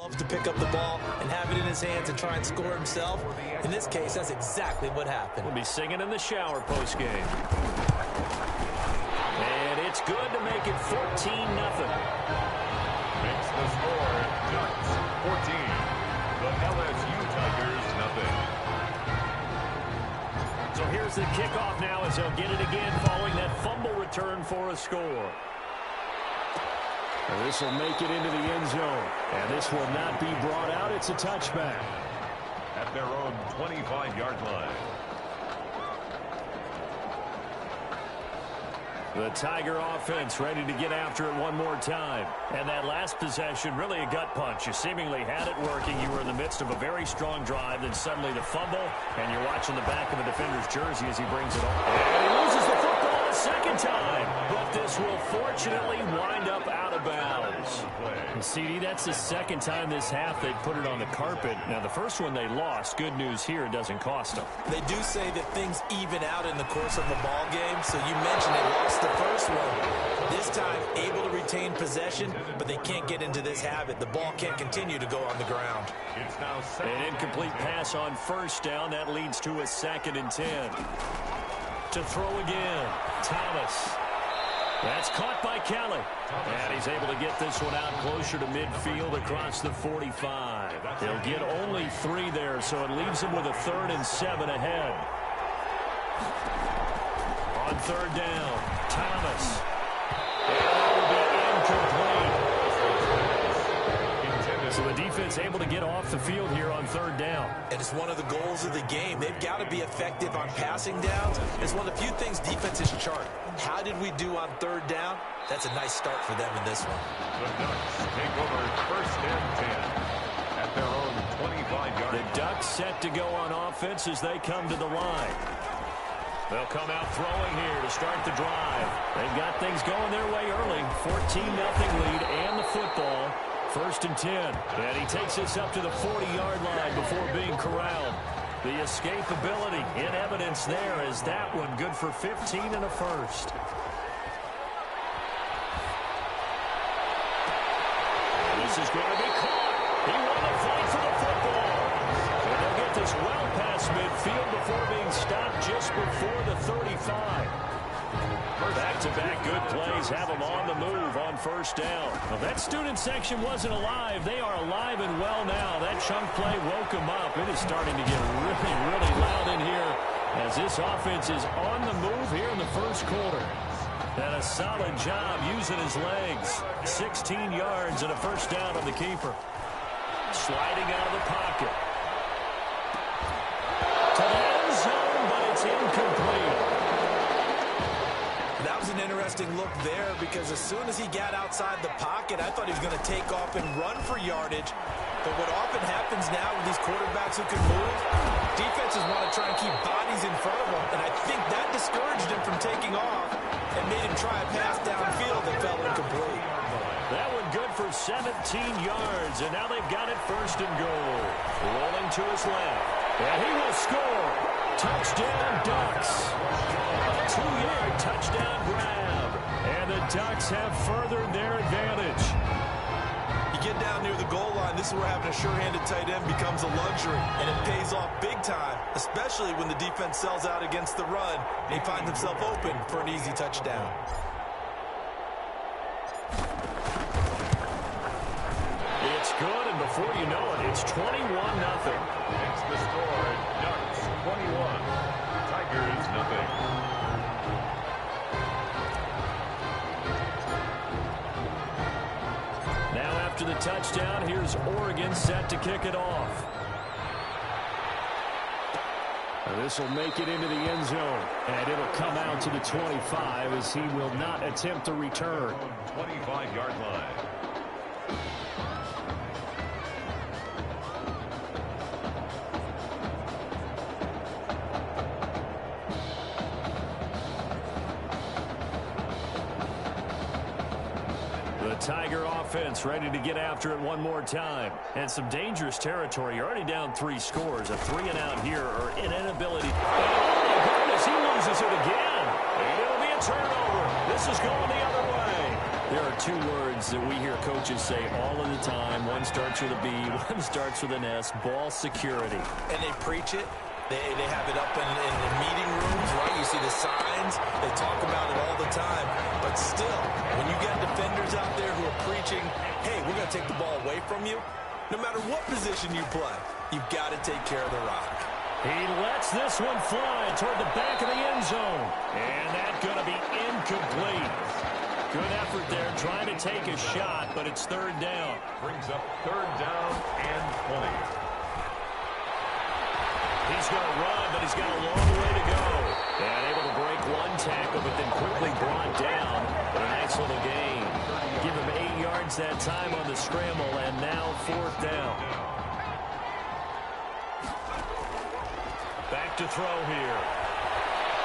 Loves to pick up the ball and have it in his hands and try and score himself. In this case, that's exactly what happened. We'll be singing in the shower postgame. And it's good to make it 14-0. Makes the score Ducks 14. The LSU Tigers nothing. So here's the kickoff now as they'll get it again following that fumble return for a score. This will make it into the end zone. And this will not be brought out. It's a touchback. At their own 25-yard line. The Tiger offense ready to get after it one more time. And that last possession, really a gut punch. You seemingly had it working. You were in the midst of a very strong drive. Then suddenly the fumble. And you're watching the back of the defender's jersey as he brings it on. And he loses the football a second time. But this will fortunately wind up out of bounds. And CD, that's the second time this half they put it on the carpet. Now, the first one they lost. Good news here, it doesn't cost them. They do say that things even out in the course of a ball game. So you mentioned they lost the first one. This time, able to retain possession, but they can't get into this habit. The ball can't continue to go on the ground. It's now an incomplete pass on first down. That leads to a 2nd and 10. To throw again, Thomas. That's caught by Kelly. And he's able to get this one out closer to midfield across the 45. He'll get only 3 there, so it leaves him with a 3rd and 7 ahead. On 3rd down, Thomas. And that will be incomplete. So the defense able to get off the field here on 3rd down. And it's one of the goals of the game. They've got to be effective on passing downs. It's one of the few things defenses chart. How did we do on 3rd down? That's a nice start for them in this one. The Ducks take over 1st and 10 at their own 25-yard line. The Ducks set to go on offense as they come to the line. They'll come out throwing here to start the drive. They've got things going their way early. 14-0 lead and the football. 1st and 10. And he takes this up to the 40-yard line before being corralled. The escapability in evidence there is that one good for 15 and a first. And this is going to be caught. He won the fight for the football. And they'll get this well past midfield before being stopped just before the 35. Back-to-back good plays have them on the move on 1st down. Well, that student section wasn't alive. They are alive and well now. That chunk play woke them up. It is starting to get really, really loud in here as this offense is on the move here in the 1st quarter. And a solid job using his legs. 16 yards and a 1st down on the keeper. Sliding out of the pocket. To the end zone, but it's incomplete. That was an interesting look there because as soon as he got outside the pocket, I thought he was going to take off and run for yardage. But what often happens now with these quarterbacks who can move, defenses want to try and keep bodies in front of them. And I think that discouraged him from taking off and made him try a pass downfield that fell incomplete. That one good for 17 yards, and now they've got it 1st and goal. Rolling to his left, and he will score. Touchdown, Ducks. A 2-yard touchdown grab, and the Ducks have furthered their advantage. You get down near the goal line, this is where having a sure-handed tight end becomes a luxury, and it pays off big time, especially when the defense sells out against the run, and he finds himself open for an easy touchdown. It's good, and before you know it, it's 21-0. It's the score. Ducks 21. Tigers nothing. Now after the touchdown, here's Oregon set to kick it off. This will make it into the end zone, and it'll come out to the 25 as he will not attempt to return. 25-yard line. Tiger offense ready to get after it one more time. And some dangerous territory. You're already down 3 scores. A 3-and-out here or an inability. Oh, my goodness, he loses it again. And it'll be a turnover. This is going the other way. There are two words that we hear coaches say all of the time. One starts with a B, one starts with an S, ball security. And they preach it. They have it up in the meeting rooms, right? You see the signs. They talk about it all the time. But still, when you got defenders out there who are preaching, hey, we're going to take the ball away from you, no matter what position you play, you've got to take care of the rock. He lets this one fly toward the back of the end zone. And that's going to be incomplete. Good effort there trying to take a shot, but it's third down. Brings up third down and 20. He's going to run, but he's got a long way to go. And able to break one tackle, but then quickly brought down. But a nice little gain. Give him 8 yards that time on the scramble, and now fourth down. Back to throw here.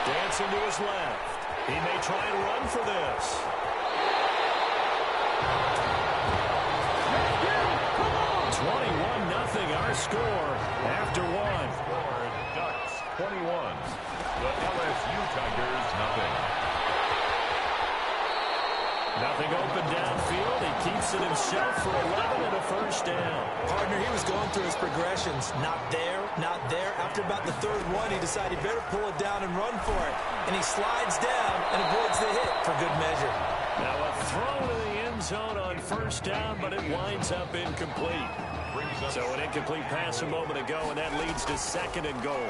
Dancing to his left. He may try and run for this. 21-0 our score after one. Ducks 21. The LSU Tigers nothing. Nothing open downfield. He keeps it himself for 11 and a first down. Partner, he was going through his progressions. Not there, not there. After about the third one, he decided he better pull it down and run for it. And he slides down and avoids the hit for good measure. Now a throw to the end zone on first down, but it winds up incomplete. So an incomplete pass a moment ago, and that leads to second and goal.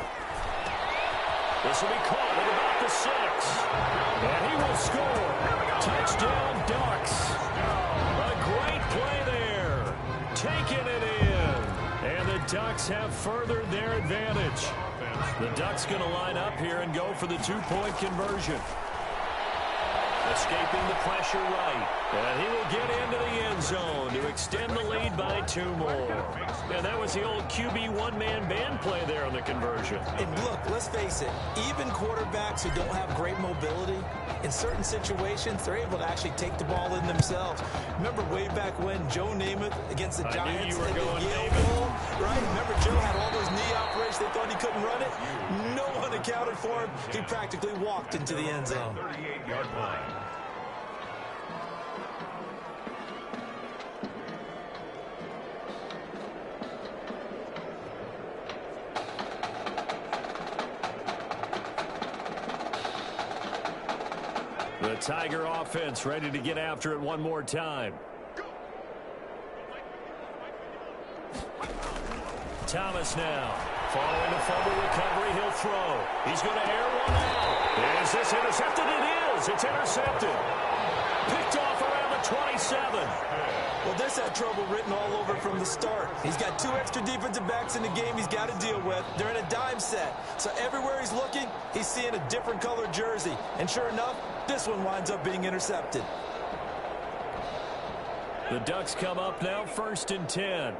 This will be caught at about the 6. And he will score. Touchdown, Ducks. A great play there. Taking it in. And the Ducks have furthered their advantage. The Ducks going to line up here and go for the 2-point conversion. Escaping the pressure right. And he will get into the end zone to extend the lead by 2 more. And that was the old QB one-man band play there on the conversion. And look, let's face it, even quarterbacks who don't have great mobility, in certain situations, they're able to actually take the ball in themselves. Remember way back when Joe Namath against the Giants at the Yale Bowl, right? Remember Joe had all those knee operations, they thought he couldn't run it? No one accounted for him. He practically walked into the end zone. 38-yard line. The Tiger offense ready to get after it one more time. Thomas now. Following the fumble recovery, he'll throw. He's going to air one out. Is this intercepted? It is. It's intercepted. Picked off around the 27. Well, this had trouble written all over from the start. He's got 2 extra defensive backs in the game he's got to deal with. They're in a dime set. So everywhere he's looking, he's seeing a different color jersey. And sure enough, this one winds up being intercepted. The Ducks come up now, 1st and 10.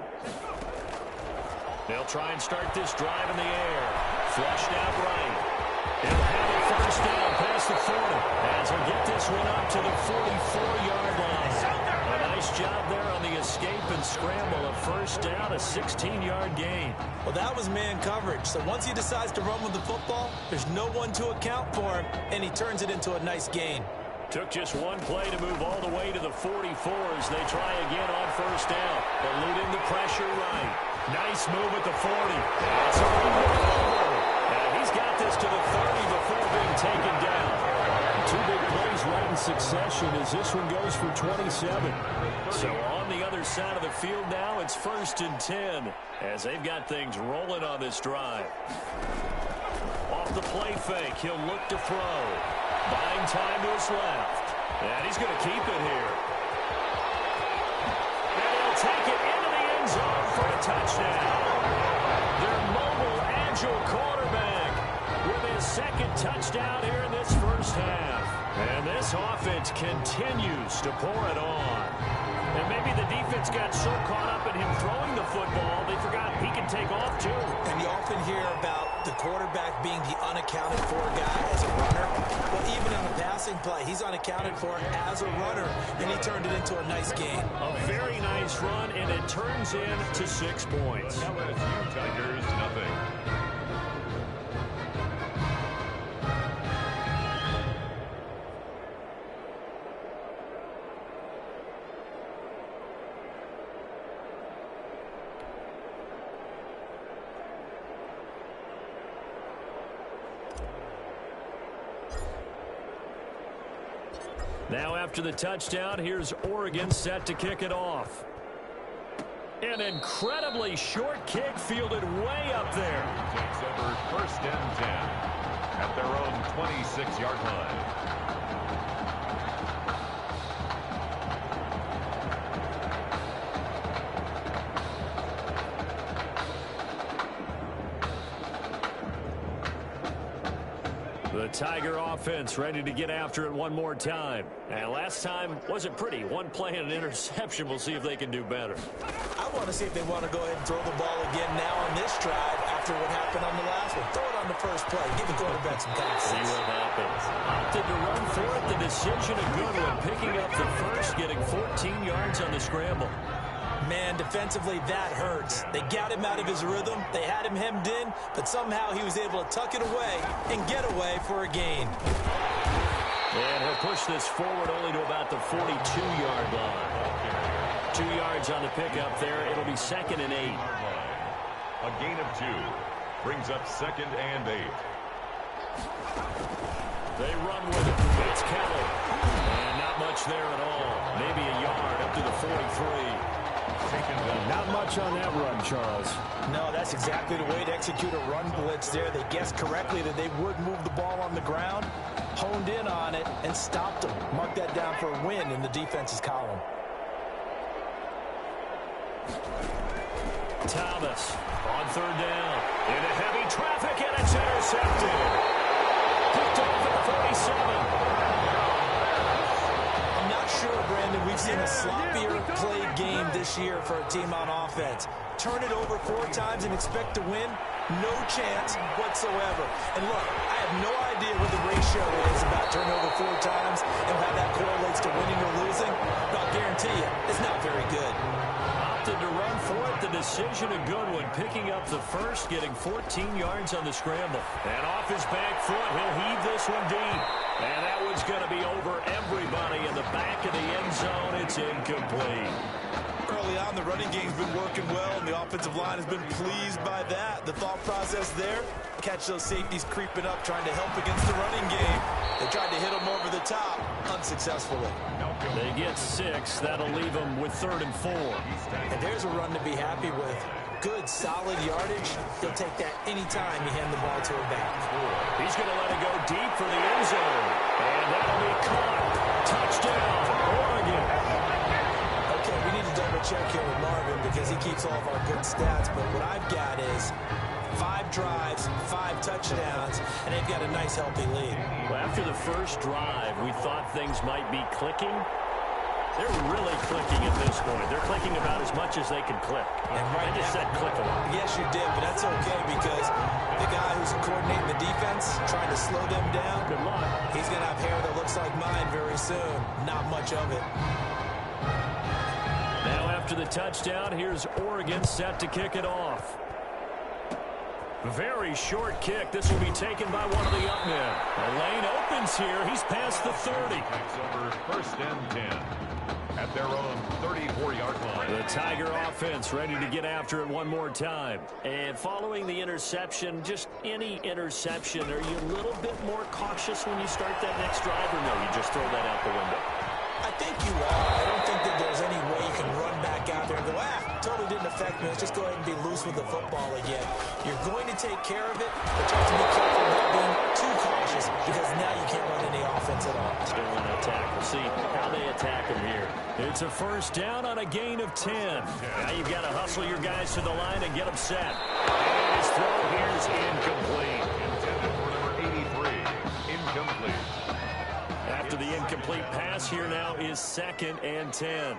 They'll try and start this drive in the air. Flushed out right. They'll have a first down past the 40. As he'll get this one up to the 44-yard line. A nice job there on the escape and scramble. A first down, a 16-yard gain. Well, that was man coverage. So once he decides to run with the football, there's no one to account for him, and he turns it into a nice gain. Took just one play to move all the way to the 44s. They try again on first down, eluding the pressure right. Nice move at the 40. That's a and he's got this to the 30 before being taken down. 2 big plays right in succession as this one goes for 27. So on the other side of the field now, it's 1st and 10 as they've got things rolling on this drive. Off the play fake, he'll look to throw. Buying time to his left. And he's going to keep it here. And he'll take it into the end zone for a touchdown. Their mobile, agile quarterback with his 2nd touchdown here in this first half. And this offense continues to pour it on. And maybe the defense got so caught up in him throwing the football, they forgot he can take off too. And you often hear about the quarterback being the unaccounted for guy as a runner. Well, even on a passing play, he's unaccounted for as a runner, and he turned it into a nice gain. A very nice run, and it turns into 6 points. LSU Tigers nothing. Now after the touchdown, here's Oregon set to kick it off. An incredibly short kick fielded way up there. Takes over first and 10 at their own 26-yard line. The Tiger offense ready to get after it one more time. And last time wasn't pretty. One play and an interception. We'll see if they can do better. I want to see if they want to go ahead and throw the ball again now on this drive after what happened on the last one. Throw it on the first play. Give the quarterback some confidence. See what happens. Opted to run for it. The decision a good one. Picking up the first, getting 14 yards on the scramble. Man, defensively, that hurts. They got him out of his rhythm. They had him hemmed in, but somehow he was able to tuck it away and get away for a gain. And he'll push this forward only to about the 42-yard line. 2 yards on the pickup there. It'll be 2nd and 8. A gain of 2 brings up 2nd and 8. They run with it. It's Kelly. And not much there at all. Maybe a yard up to the 43. Not much on that run, Charles. No, that's exactly the way to execute a run blitz there. They guessed correctly that they would move the ball on the ground, honed in on it, and stopped them. Mark that down for a win in the defense's column. Thomas on 3rd down. Into heavy traffic, and it's intercepted. Picked off at the 47. I'm not sure, Brandon, we've seen a sloppier played game this year for a team on offense. Turn it over 4 times and expect to win? No chance whatsoever. And look, I have no idea what the ratio is about turnover 4 times and how that correlates to winning or losing. But I'll guarantee you, it's not very good. Opted to run for it. The decision a good one. Picking up the first, getting 14 yards on the scramble. And off his back foot, he'll heave this one deep. And that one's going to be over everybody in the back of the end zone. It's incomplete. Early on, the running game's been working well, and the offensive line has been pleased by that. The thought process there, catch those safeties creeping up, trying to help against the running game. They tried to hit them over the top, unsuccessfully. They get 6. That'll leave them with 3rd and 4. And there's a run to be happy with. Good, solid yardage. He'll take that anytime you hand the ball to a back. He's going to let it go deep for the end zone. And that'll be caught. Touchdown, Oregon. Okay, we need to double-check here with Marvin because he keeps all of our good stats. But what I've got is 5 drives, 5 touchdowns, and they've got a nice, healthy lead. Well, after the first drive, we thought things might be clicking. They're really clicking at this point. They're clicking about as much as they can click. And right I just now, said click a lot. Yes, you did, but that's okay because the guy who's coordinating the defense, trying to slow them down, Good luck. he's going to have hair that looks like mine very soon. Not much of it. Now after the touchdown, here's Oregon set to kick it off. Very short kick. This will be taken by one of the up men. The lane opens here. He's past the 30. Takes over first and 10 at their own 34-yard line. The Tiger offense ready to get after it one more time. And following the interception, just any interception, are you a little bit more cautious when you start that next drive, or no, you just throw that out the window? I think you are. I don't think that there's any way you can run back out there and go, totally didn't affect me. Let's just go ahead and be loose with the football again. You're going to take care of it, but you have to be careful about being too cautious because now you can't run any offense at all. Still want to attack. We'll see how they attack him here. It's a first down on a gain of 10. Now you've got to hustle your guys to the line and get them set. And his throw here is incomplete. Intended for number 83. Incomplete. After the incomplete pass, here now is 2nd and 10.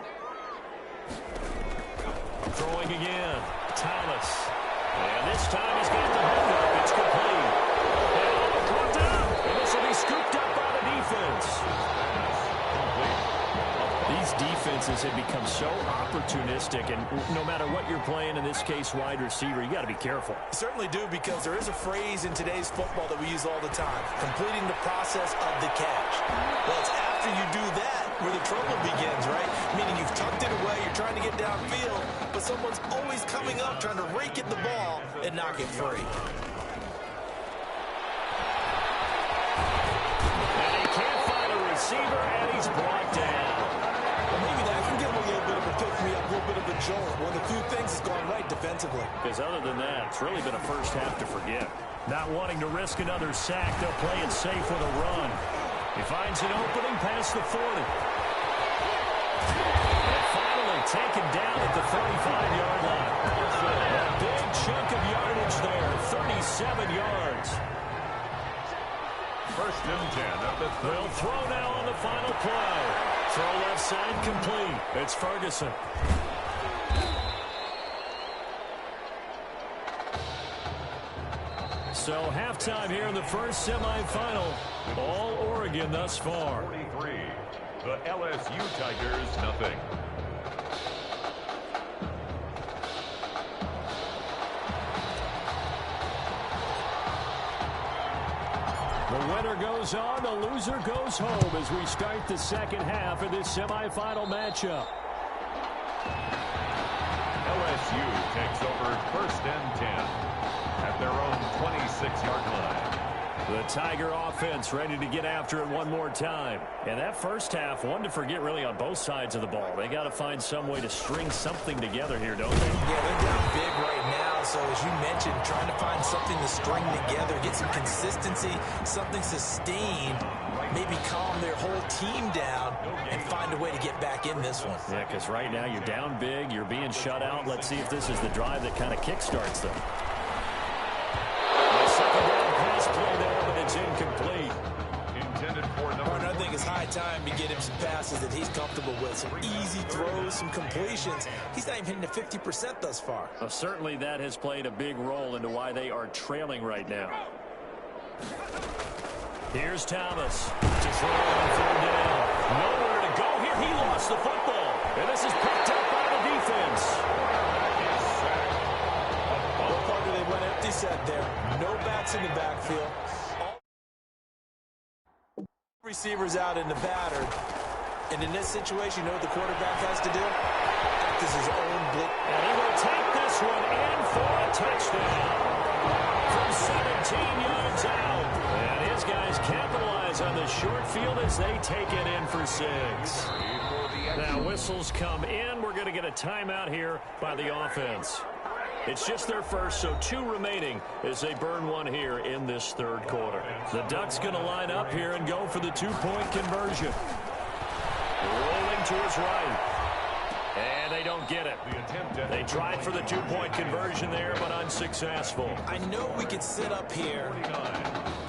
Throwing again. Thomas. And this time he's got the hold up. It's complete. And caught down. And this will be scooped up by the defense. These defenses have become so opportunistic, and no matter what you're playing, in this case wide receiver, you got to be careful. Certainly do, because there is a phrase in today's football that we use all the time, completing the process of the catch. Well, it's after you do that where the trouble begins, right? Meaning you've tucked it away, you're trying to get downfield, but someone's always coming up trying to rake at the ball and knock it free. And he can't find a receiver, and he's blocked. bit of a jolt. One of the few things that's gone right defensively. Because other than that, it's really been a first half to forget. Not wanting to risk another sack, they'll play it safe with a run. He finds an opening past the 40. And finally taken down at the 35-yard line. A big chunk of yardage there, 37 yards. First and 10 at the 30. They'll throw now on the final play. Throw left side complete. It's Ferguson. So halftime here in the first semifinal. All Oregon thus far. 43. The LSU Tigers, nothing. The winner goes on, the loser goes home as we start the second half of this semifinal matchup. LSU takes over first and 10 at their own 26-yard line. The Tiger offense ready to get after it one more time. And that first half, one to forget really on both sides of the ball. They got to find some way to string something together here, don't they? Yeah, they're down big right now. So as you mentioned, trying to find something to string together, get some consistency, something sustained, maybe calm their whole team down and find a way to get back in this one. Yeah, because right now you're down big, you're being shut out. Let's see if this is the drive that kind of kickstarts them. The second down pass play there, but it's incomplete. Intended for number. I think it's high time to get him some passes that he's comfortable with. Some easy throws, some completions. He's not even hitting the 50% thus far. Well, certainly that has played a big role into why they are trailing right now. Here's Thomas to throw on third down. Nowhere to go here. He lost the football. And this is picked up by the defense. Well, Parker, they went empty set there. No backs in the backfield. All receivers out in the battered. And in this situation, you know what the quarterback has to do? Act as his own blitz. And he will take this one in for a touchdown. From 17 yards out. And his guys capitalize on the short field as they take it in for 6. Now whistles come in. We're going to get a timeout here by the offense. It's just their first, so 2 remaining as they burn one here in this third quarter. The Ducks going to line up here and go for the 2-point conversion. Rolling to his right. And they don't get it. They tried for the 2-point conversion there, but unsuccessful. I know we could sit up here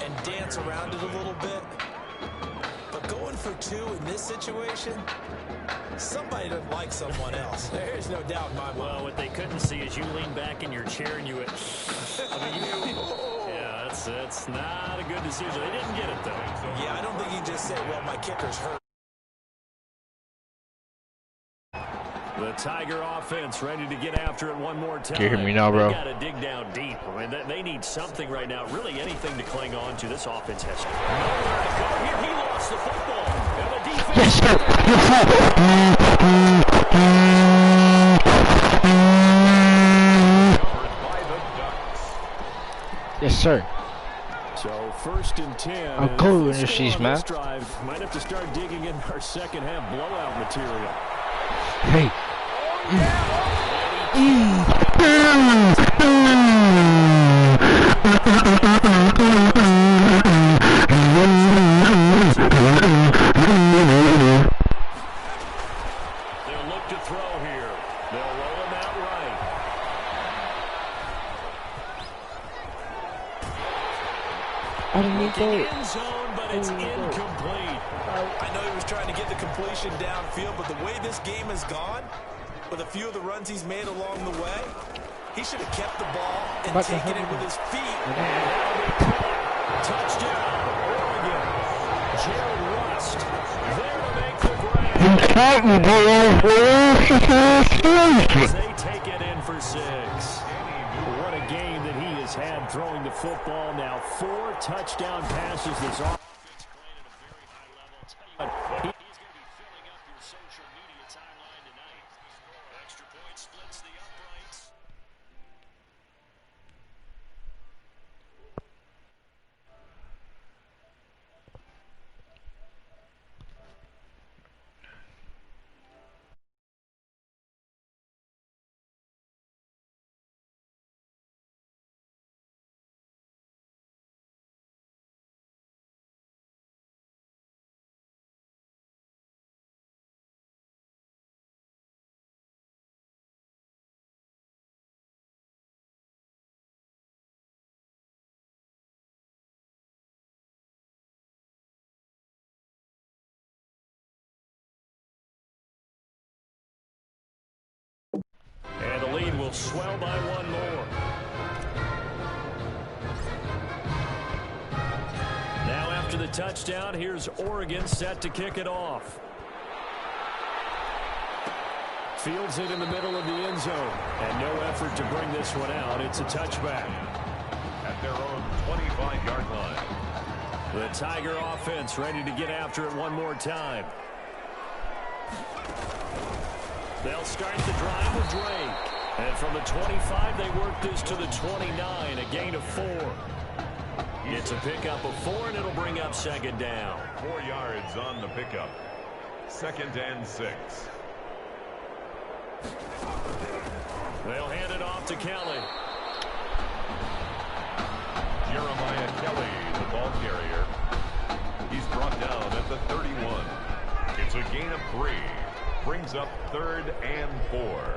and dance around it a little bit, but going for 2 in this situation, somebody doesn't like someone else. There's no doubt in my mind. Well, what they couldn't see is you lean back in your chair and you went, yeah, that's not a good decision. They didn't get it, though. Yeah, I don't think you just say, well, my kicker's hurt. The Tiger offense ready to get after it one more time. Can you hear me now, bro? They got to dig down deep. I mean, they need something right now. Really anything to cling on to. This offense has nowhere to go here. He lost the football. And the defense. Yes, sir. So first and 10. I'm cool with this, man. Might have to start digging in our second half blowout material. Hey. They'll look to throw here. They'll roll him out right. I didn't need Looking that. end zone, but it's incomplete. I know he was trying to get the completion downfield, but the way this game has gone, with a few of the runs he's made along the way, he should have kept the ball and taken it with his feet. Touchdown, Oregon. Jared Rust there to make the grab. They take it in for 6. What a game that he has had throwing the football. Now 4 touchdown passes this offense. will swell by one more. Now after the touchdown, here's Oregon set to kick it off. Fields it in the middle of the end zone. And no effort to bring this one out. It's a touchback. At their own 25-yard line. The Tiger offense ready to get after it one more time. They'll start the drive with Drake. And from the 25, they work this to the 29, a gain of 4. It's a pickup of 4, and it'll bring up second down. 4 yards on the pickup. 2nd and 6. They'll hand it off to Kelly. Jeremiah Kelly, the ball carrier. He's brought down at the 31. It's a gain of 3. Brings up 3rd and 4.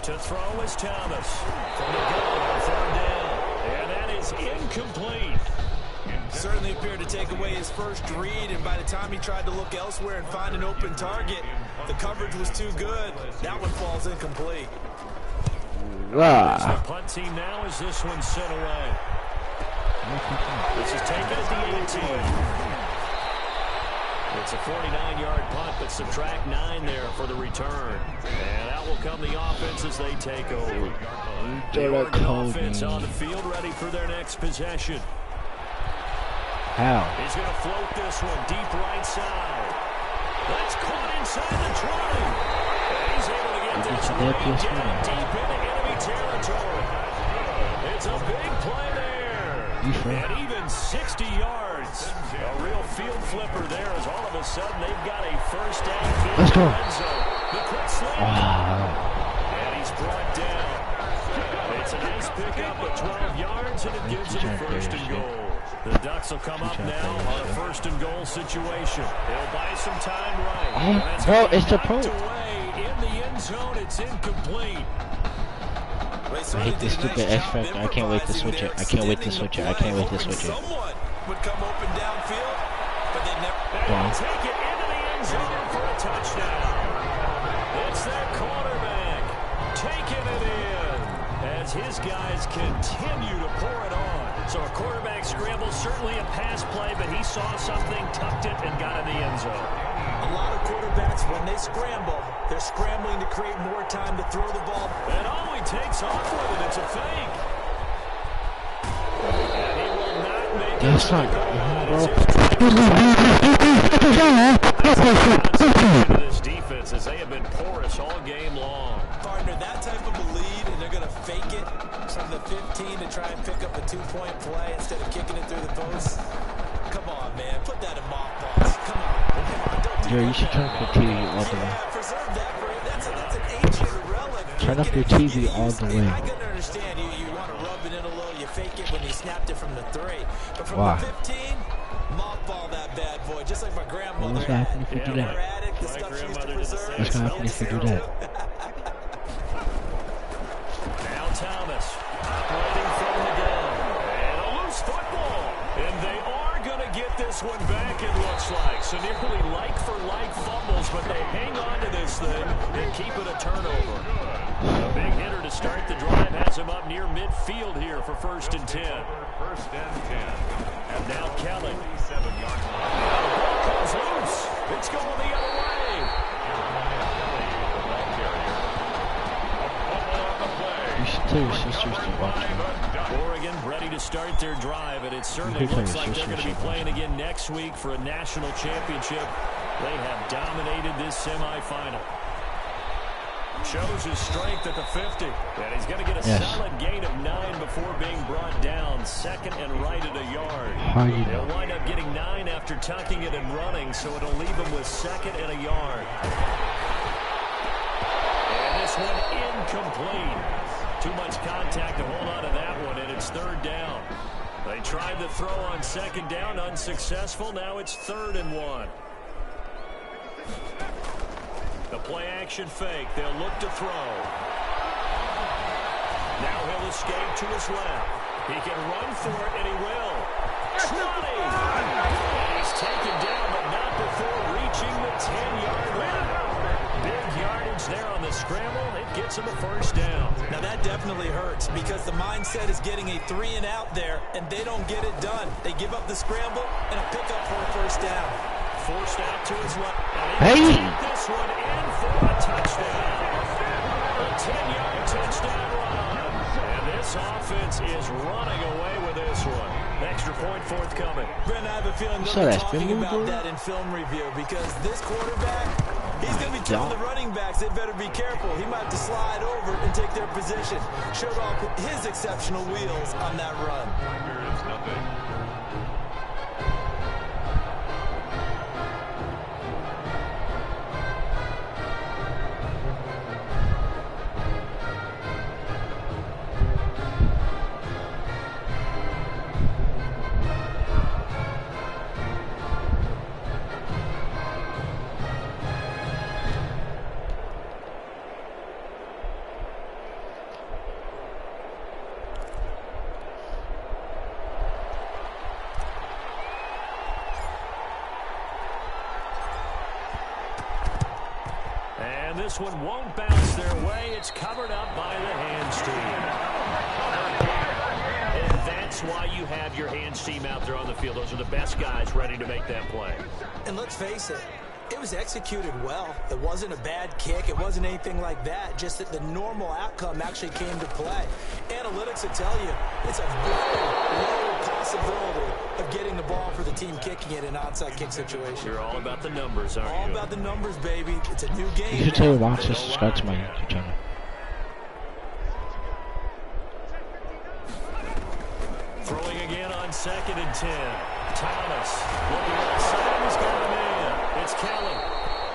To throw is Thomas. From the goal on 3rd down. And that is incomplete. Certainly appeared to take away his first read, and by the time he tried to look elsewhere and find an open target, the coverage was too good. That one falls incomplete. The punt team now as this one's sent away. This is taken at the 18. It's a 49-yard punt, but subtract 9 there for the return. And out will come the offense as they take over. The Oregon offense on the field ready for their next possession. How? He's going to float this one deep right side. That's caught inside the 20. And he's able to get this one down deep into enemy territory. It's a big play there. And even 60 yards. A real field flipper there as all of a sudden they've got a first down field. Let's go. The quick slant. And he's brought down. It's a nice pickup of 12 yards, and it gives him a 1st and goal. The Ducks will come up now on a 1st and goal situation. They'll buy some time right. Bro, it's the pro. Away in the end zone, it's incomplete. I hate this stupid X Factor. I can't wait to switch it. I can't wait to switch it. I can't wait to switch it. Someone would come open downfield, but they never. They'll take it into the end zone for a touchdown. It's that quarterback taking it in as his guys continue to pour it on. So a quarterback scramble, certainly a pass play, but he saw something, tucked it, and got in the end zone. A lot of quarterbacks, when they scramble, they're scrambling to create more time to throw the ball. And oh, he takes off with it. It's a fake. And he will not make it to the goal. This defense, as they have been porous all game long. Partner, that type of a lead, and they're going to fake it from the 15 to try and pick up a 2-point play instead of kicking it through the post. Come on, man. Put that in mothballs. Come on. Don't do You should turn off your TV all the way. Preserve that for it. That's an ancient relic. Turn off your TV all the way. I can understand you want to rub it in a little. You fake it when you snapped it from the 3. But from Wow. the 15, mothball that bad boy. Just like my grandmother What's gonna happen had. if you do that? Her attic, the stuff she used to preserve. What's gonna happen if you do that? Now Thomas operating from the gun. And a loose football. And they are going to get this one back, it looks like. So nearly like-for-like fumbles, but they hang on to this thing and keep it a turnover. A big hitter to start the drive has him up near midfield here for 1st and 10. 1st and 10. And now Kelly. 7-yard line. The ball comes loose. It's going the other way. You should tell your sisters to watch me. Oregon ready to start their drive, and it certainly looks like they're going to be playing again next week for a national championship. They have dominated this semifinal. Shows his strength at the 50, and he's going to get a solid gain of 9 before being brought down. 2nd and right at a yard. They'll wind up getting 9 after tucking it and running, so it'll leave him with 2nd and a yard. And this one incomplete. Too much contact to hold on to that one, and it's 3rd down. They tried to throw on 2nd down, unsuccessful. Now it's 3rd and 1. The play-action fake. They'll look to throw. Now he'll escape to his left. He can run for it, and he will. 20! And he's taken down, but not before reaching the 10-yard line. Big yardage there on the scramble. It gets him a first down. Now that definitely hurts because the mindset is getting a 3 and out there, and they don't get it done. They give up the scramble and a pickup for a first down. Forced out to his left. Hey! This one in for a touchdown. A 10-yard touchdown run. And this offense is running away with this one. Extra point forthcoming. Brent, I have a feeling So they'll be that's talking been about moved, that in film review because this quarterback, he's going to be telling the running backs they better be careful. He might have to slide over and take their position. Showed off his exceptional wheels on that run. Tigers, nothing. This one won't bounce their way. It's covered up by the hands team. And that's why you have your hands team out there on the field. Those are the best guys ready to make that play. And let's face it, it was executed well. It wasn't a bad kick. It wasn't anything like that. Just that the normal outcome actually came to play. Analytics will tell you it's a very low possibility of getting the ball for the team kicking it in an onside kick situation. You're all about the numbers, aren't you? All about the numbers, baby. It's a new game. You should tell your boss to subscribe to my YouTube channel. Throwing again on 2nd and 10. Thomas looking outside. He's got a man. It's Kelly.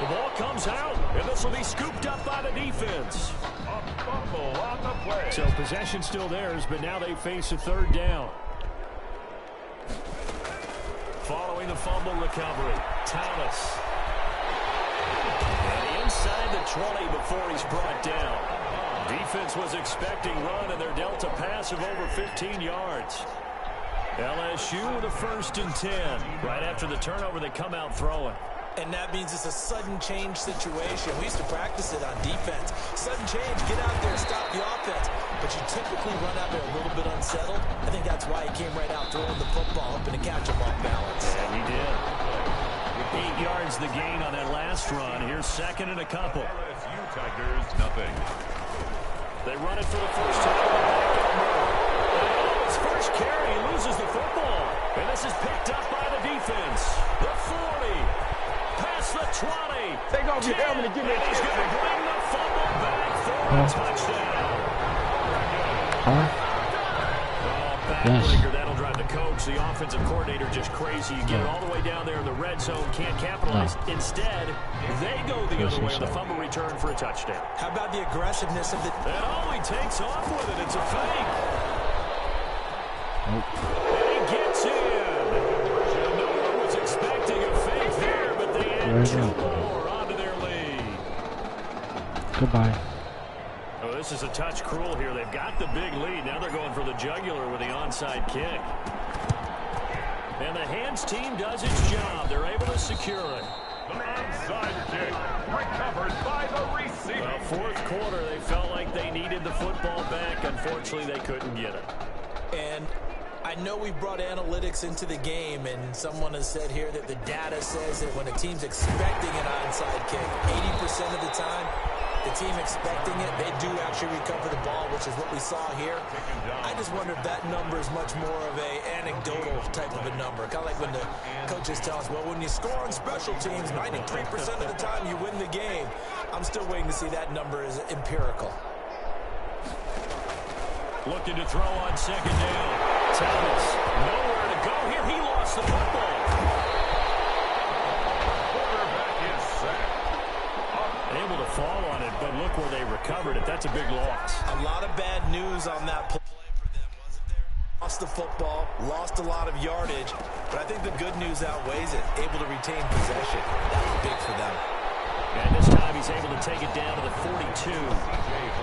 The ball comes out, and this will be scooped up by the defense. A fumble on the play. So possession still theirs, but now they face a 3rd down. Following the fumble recovery, Thomas. And inside the 20 before he's brought down. Defense was expecting run, and they're dealt a pass of over 15 yards. LSU with a 1st and 10. Right after the turnover, they come out throwing. And that means it's a sudden change situation. We used to practice it on defense. Sudden change, get out there, stop the offense. But you typically run out there a little bit unsettled. I think that's why he came right out throwing the football, hoping to catch him off balance. And he did. 8 yards the gain on that last run. Here's 2nd and a couple. LSU Tigers, nothing. They run it for the first time. His first carry, he loses the football. And this is picked up by the defense. The 40. Past the 20. Take off your helmet and give me a He's going to bring the fumble back for a touchdown. Yes. That'll drive the coach, the offensive coordinator, just crazy. You get it all the way down there in the red zone, can't capitalize. Instead, they go the other way on the fumble return for a touchdown. How about the aggressiveness of the... And he takes off with it. It's a fake. Nope. And he gets in. No one was expecting a fake there, but they add 2 more onto their lead. Goodbye. Oh, this is a touch cruel here. They've got the big lead. Now they're going for the jugular with the onside kick. And the hands team does its job. They're able to secure it. The onside kick recovered by the receiver. Well, 4th quarter, they felt like they needed the football back. Unfortunately, they couldn't get it. And I know we brought analytics into the game, and someone has said here that the data says that when a team's expecting an onside kick, 80% of the time, the team expecting it, they do actually recover the ball, which is what we saw here. I just wonder if that number is much more of a anecdotal type of a number. Kind of like when the coaches tell us, well, when you score on special teams, 93% of the time you win the game. I'm still waiting to see that number is empirical. Looking to throw on 2nd down. Thomas, nowhere to go here. He lost the football. Quarterback is sacked. Able to fall on it, but look where they recovered it. That's a big loss. A lot of bad news on that play for them, wasn't there? Lost the football, lost a lot of yardage, but I think the good news outweighs it. Able to retain possession. That was big for them. And this time he's able to take it down to the 42.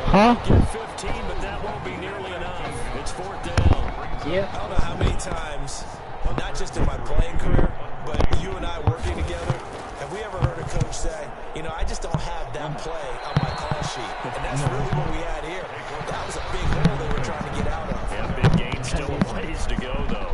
Huh? Get 15, but that won't be nearly enough. It's 4th down. Yeah. I don't know how many times, well, not just in my playing career, but you and I working together, have Have we ever heard a coach say, you know, I just don't have that play on my call sheet? And that's really what we had here. That was a big hole they were trying to get out of. And big gain, still a ways to go, though.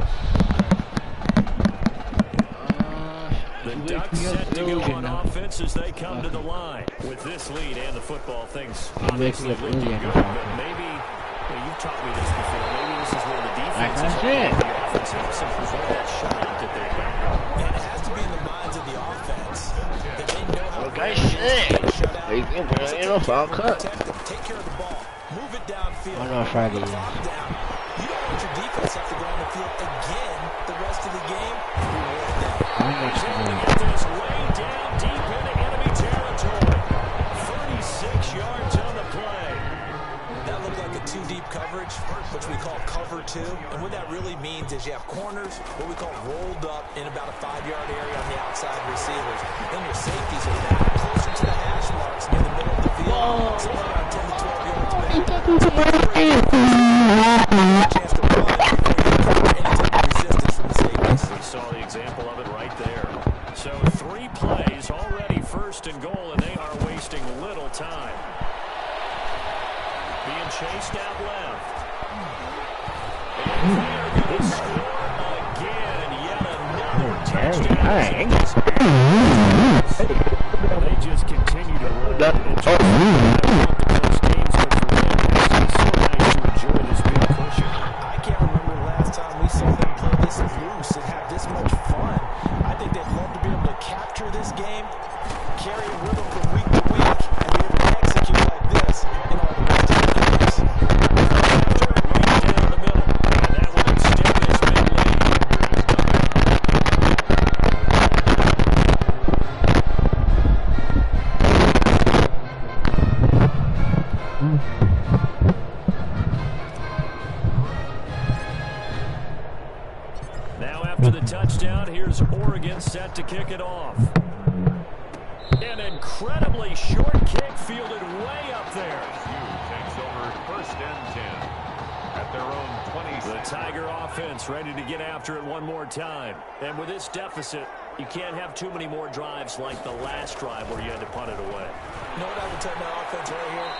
The Ducks set to go on offense as they come to the line. With this lead and the football, things obviously looking good. But maybe, you've taught me this before, maybe this is where the defense is going. The offense has to avoid that shutout that they've got going. And it has to be in the minds of the offense that they know how to Okay, shit. You know, foul cut. Take care of the ball. Move it downfield. I know Friday. You don't want your defense have to go on the field again the rest of the game. Get this way down deep into enemy territory. 36 yards on the play. That looked like a two-deep coverage, which we call cover two. And what that really means is you have corners, what we call rolled up in about a 5-yard area on the outside receivers. Then your safeties are back closer to the hash marks near the middle of the field. Somewhere around 10 to 12 yards back. Chance to run any type of resistance from the safeties. We saw the example of it right there. So 3 plays already, first and goal, and they are wasting little time. Being chased out left. And they're going to score again. Yet another touchdown. They just continue to run. I want the close games, but for them, it's so nice to enjoy this big cushion. I can't remember the last time we saw them play this loose and have this much fun. I think they'd love to be able to capture this game, carry a rhythm from week to week, and be able to execute like this in all the rest of the games. Right down the middle, and that will extend this big lead. Now after the touchdown, here's Oregon set to kick it off. An incredibly short kick fielded way up there. Takes over first and 10 at their own 20. The Tiger offense ready to get after it one more time. And with this deficit, you can't have too many more drives like the last drive where you had to punt it away. You know what I would tell my offense right here?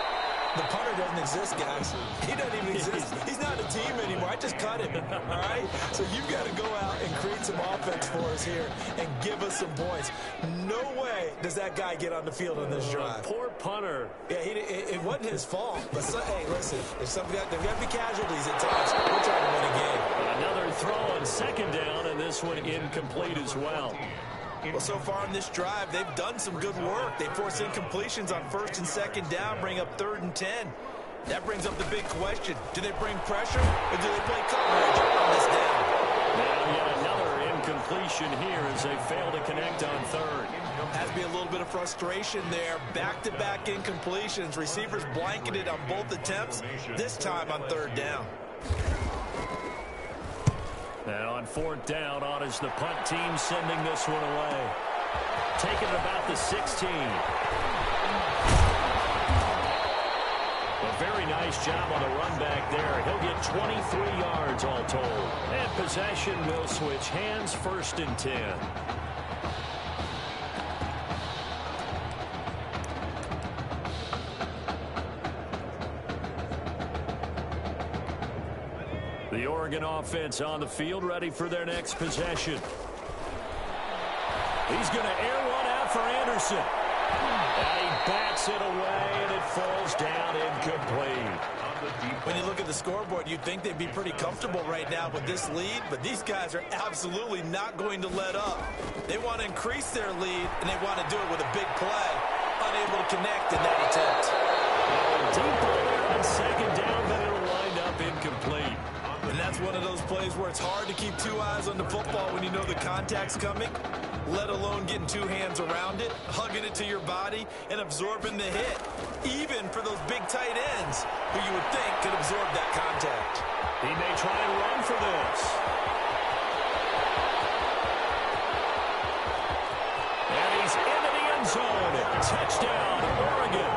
The punter doesn't exist, guys. He doesn't even exist. He's not a team anymore. I just cut him, all right? So you've got to go out and create some offense for us here and give us some points. No way does that guy get on the field on this drive. Poor punter. Yeah, it wasn't his fault. But, hey, listen, there's got to be casualties at times. We're trying to win a game. Another throw on second down, and this one incomplete as well. Well, so far on this drive, they've done some good work. They force incompletions on first and second down, bring up 3rd and 10. That brings up the big question. Do they bring pressure, or do they play coverage on this down? Now yet another incompletion here as they fail to connect on 3rd. Has to be a little bit of frustration there. Back-to-back incompletions. Receivers blanketed on both attempts, this time on 3rd down. And on 4th down, on is the punt team sending this one away. Taking it about the 16. A very nice job on the run back there. He'll get 23 yards all told. And possession will switch hands, 1st and 10. The Oregon offense on the field, ready for their next possession. He's going to air one out for Anderson. And he bats it away, and it falls down incomplete. When you look at the scoreboard, you'd think they'd be pretty comfortable right now with this lead, but these guys are absolutely not going to let up. They want to increase their lead, and they want to do it with a big play. Unable to connect in that attempt. Deep ball there on second down, but it'll wind up incomplete. And that's one of those plays where it's hard to keep 2 eyes on the football when you know the contact's coming, let alone getting 2 hands around it, hugging it to your body, and absorbing the hit. Even for those big tight ends, who you would think could absorb that contact. He may try and run for this. And he's into the end zone. Touchdown, Oregon.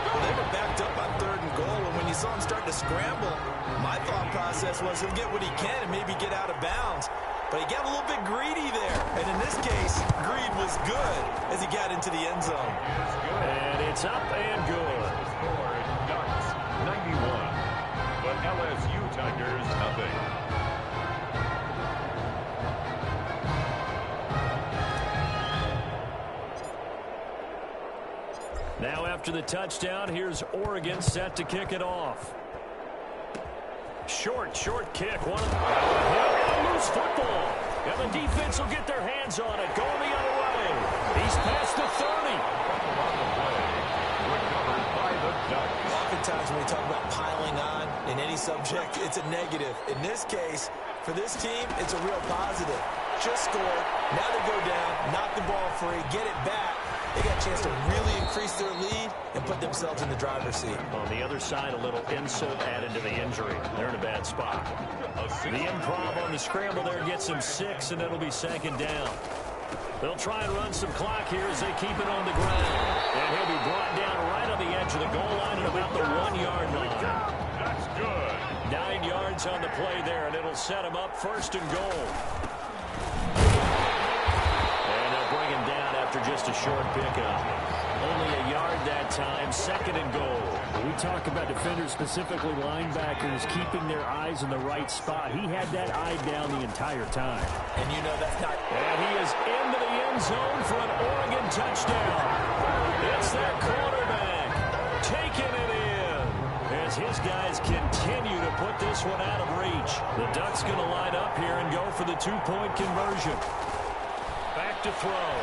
Well, they were backed up on 3rd and goal, and when you saw him start to scramble, my thought process was he'll get what he can and maybe get out of bounds. But he got a little bit greedy there. And in this case, greed was good as he got into the end zone. And it's up and good. Score Ducks 91. The LSU Tigers nothing. Now after the touchdown, here's Oregon set to kick it off. Short kick. Loose football. And the defense will get their hands on it. Going the other way. He's past the 30. Recovered by the Ducks. Oftentimes when we talk about piling on in any subject, it's a negative. In this case, for this team, it's a real positive. Just scored. Now they go down, knock the ball free, get it back. They got a chance to really increase their lead and put themselves in the driver's seat. On the other side, a little insult added to the injury. They're in a bad spot. The improv on the scramble there gets him 6, and it'll be second down. They'll try and run some clock here as they keep it on the ground. And he'll be brought down right on the edge of the goal line at about the 1-yard line. That's good. 9 yards on the play there, and it'll set him up first and goal. And they'll bring him down after just a short pickup. Only a yard that time, second and goal. We talk about defenders, specifically linebackers, keeping their eyes in the right spot. He had that eye down the entire time. And you know that's not... And he is into the end zone for an Oregon touchdown. It's their quarterback taking it in as his guys continue to put this one out of reach. The Ducks going to line up here and go for the 2-point conversion. Back to throw.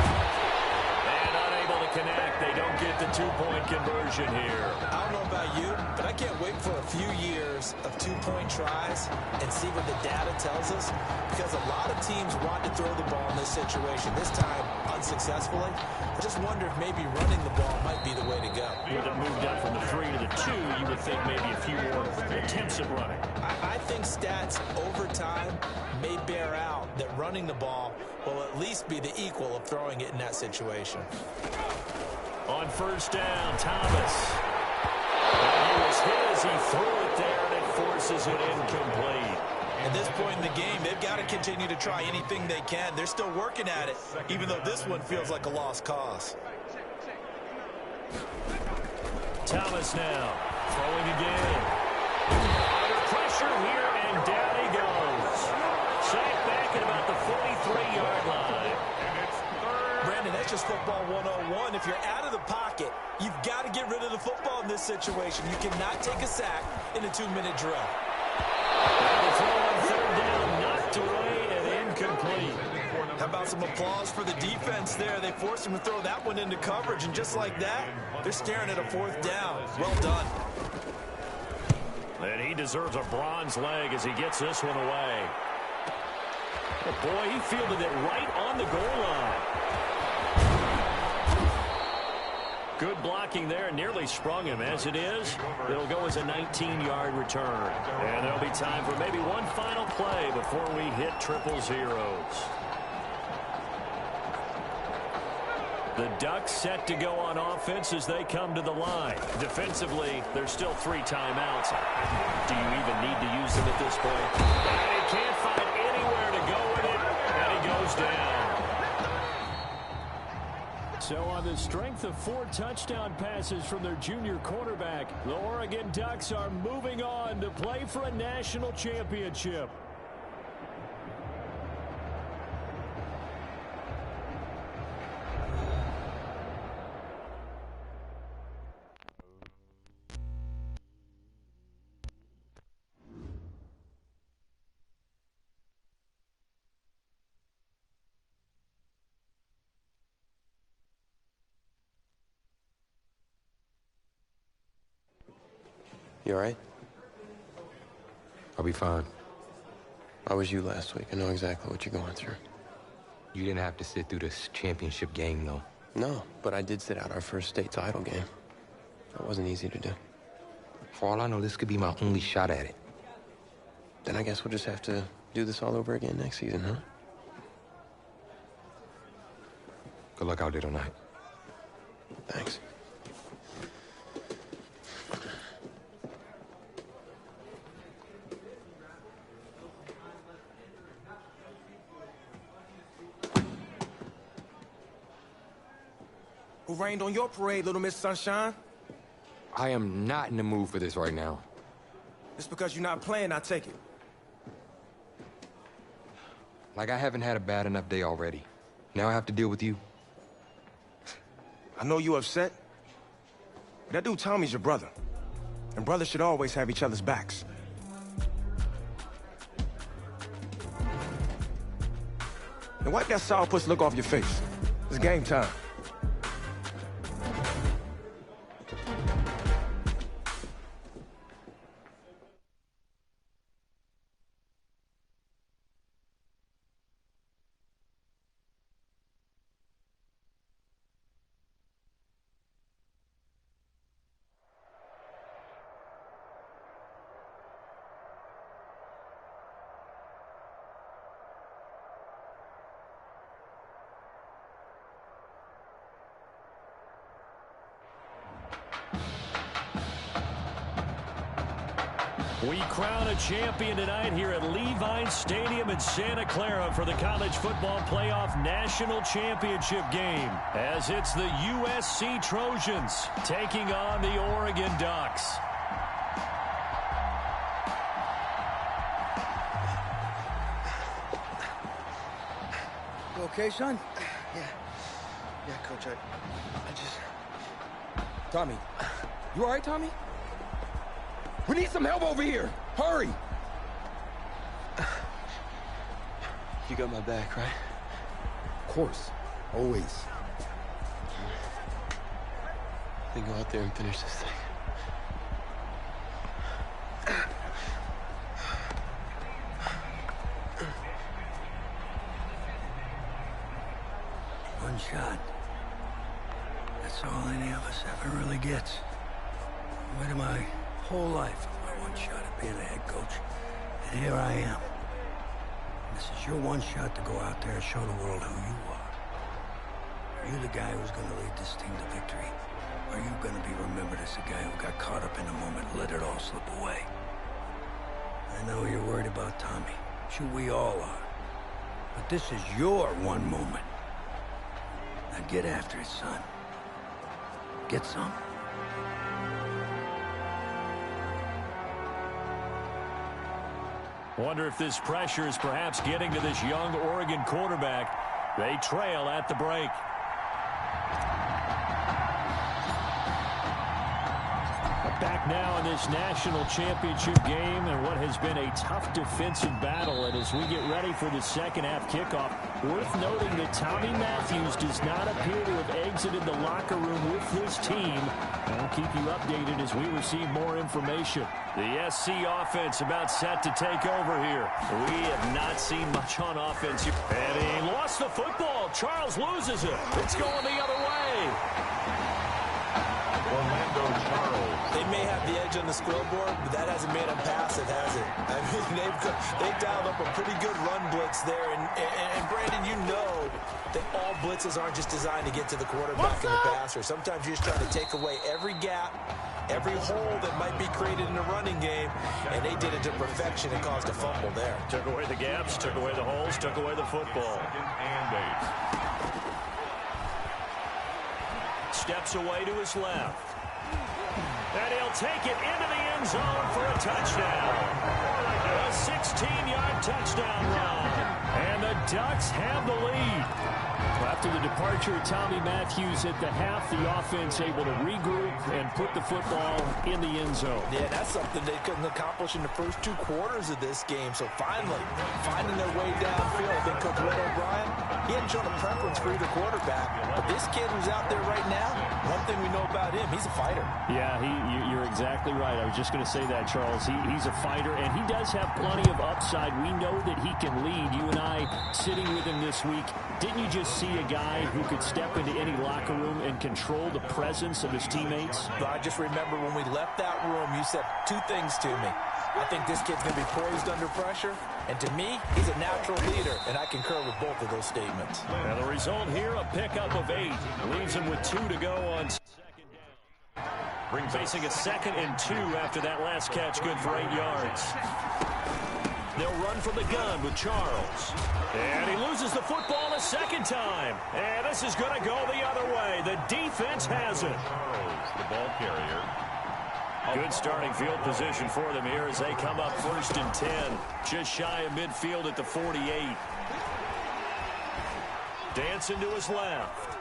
And unable to connect. They don't get the 2-point conversion here. I don't know about you, but I can't wait for a few years of 2-point tries and see what the data tells us, because a lot of teams want to throw the ball in this situation. This time, unsuccessfully. I just wonder if maybe running the ball might be the way to go. With it moved up from the 3 to the 2, you would think maybe a few more attempts at running. I think stats over time may bear out that running the ball will at least be the equal of throwing it in that situation. On first down, Thomas. And he was hit as he threw it there, and it forces it incomplete. At this point in the game, they've got to continue to try anything they can. They're still working at it, even though this one feels like a lost cause. Thomas now, throwing again. Under pressure here, and down he goes. Sacked back at about the 43-yard line. Brandon, that's just football 101. If you're out of the pocket, you've got to get rid of the football in this situation. You cannot take a sack in a 2-minute drill. The throw on third down, knocked away and incomplete. How about some applause for the defense there? They forced him to throw that one into coverage, and just like that, they're staring at a 4th down. Well done. And he deserves a bronze leg as he gets this one away. Oh boy, he fielded it right on the goal line. Good blocking there, nearly sprung him. As it is, it'll go as a 19-yard return. And there'll be time for maybe one final play before we hit triple zeros. The Ducks set to go on offense as they come to the line. Defensively, there's still 3 timeouts. Do you even need to use them at this point? And he can't find anywhere to go with it, and he goes down. So on the strength of 4 touchdown passes from their junior quarterback, the Oregon Ducks are moving on to play for a national championship. You all right? I'll be fine. How was you last week? I know exactly what you're going through. You didn't have to sit through this championship game, though. No, but I did sit out our first state title game. That wasn't easy to do. For all I know, this could be my only shot at it. Then I guess we'll just have to do this all over again next season, huh? Good luck out there tonight. Thanks. Who rained on your parade, Little Miss Sunshine? I am not in the mood for this right now. It's because you're not playing, I take it. Like I haven't had a bad enough day already. Now I have to deal with you. I know you're upset. That dude Tommy's your brother. And brothers should always have each other's backs. And wipe that sourpuss look off your face. It's game time. We crown a champion tonight here at Levine Stadium in Santa Clara for the College Football Playoff National Championship game, as it's the USC Trojans taking on the Oregon Ducks. You okay, son? Yeah, Coach, I just... Tommy. You all right, Tommy? We need some help over here. Hurry. You got my back, right? Of course. Always. Then go out there and finish this thing. One shot. That's all any of us ever really gets. I waited my whole life for my one shot at being a head coach. And here I am. And this is your one shot to go out there and show the world who you are. Are you the guy who's going to lead this team to victory? Or are you going to be remembered as the guy who got caught up in the moment and let it all slip away? I know you're worried about Tommy. Sure, we all are. But this is your one moment. Now get after it, son. Get some. Wonder if this pressure is perhaps getting to this young Oregon quarterback. They trail at the break. Back now in this national championship game and what has been a tough defensive battle. And as we get ready for the second half kickoff, worth noting that Tommy Matthews does not appear to have exited the locker room with his team. I'll keep you updated as we receive more information. The SC offense about set to take over here. We have not seen much on offense here. And he lost the football. Charles loses it. It's going the other way. Orlando Charles. They may have the edge on the scoreboard, but that hasn't made them pass it, has it? I mean, they've dialed up a pretty good run blitz there. And Brandon, you know that all blitzes aren't just designed to get to the quarterback and the passer. Sometimes you're just trying to take away every gap, every hole that might be created in the running game, and they did it to perfection and caused a fumble there. Took away the gaps, took away the holes, took away the football. And 8. Steps away to his left. And he'll take it into the end zone for a touchdown. A 16-yard touchdown run. And the Ducks have the lead. After the departure of Tommy Matthews at the half, the offense able to regroup and put the football in the end zone. Yeah, that's something they couldn't accomplish in the first 2 quarters of this game. So finally, finding their way downfield. I think Coach Red O'Brien, he hadn't shown a preference for either quarterback. But this kid who's out there right now, one thing we know about him, he's a fighter. Yeah, you're exactly right. I was just going to say that, Charles. He's a fighter, and he does have plenty of upside. We know that he can lead. You and I sitting with him this week, didn't you just see a guy who could step into any locker room and control the presence of his teammates? But I just remember when we left that room, you said 2 things to me. I think this kid's going to be poised under pressure, and to me, he's a natural leader, and I concur with both of those statements. And the result here, a pickup of 8. Leaves him with 2 to go on second down. Facing a 2nd and 2 after that last catch, good for 8 yards. They'll run from the gun with Charles. And he loses the football a second time. And this is going to go the other way. The defense has it. Charles, the ball carrier. Good starting field position for them here as they come up 1st and 10. Just shy of midfield at the 48. Dancing to his left.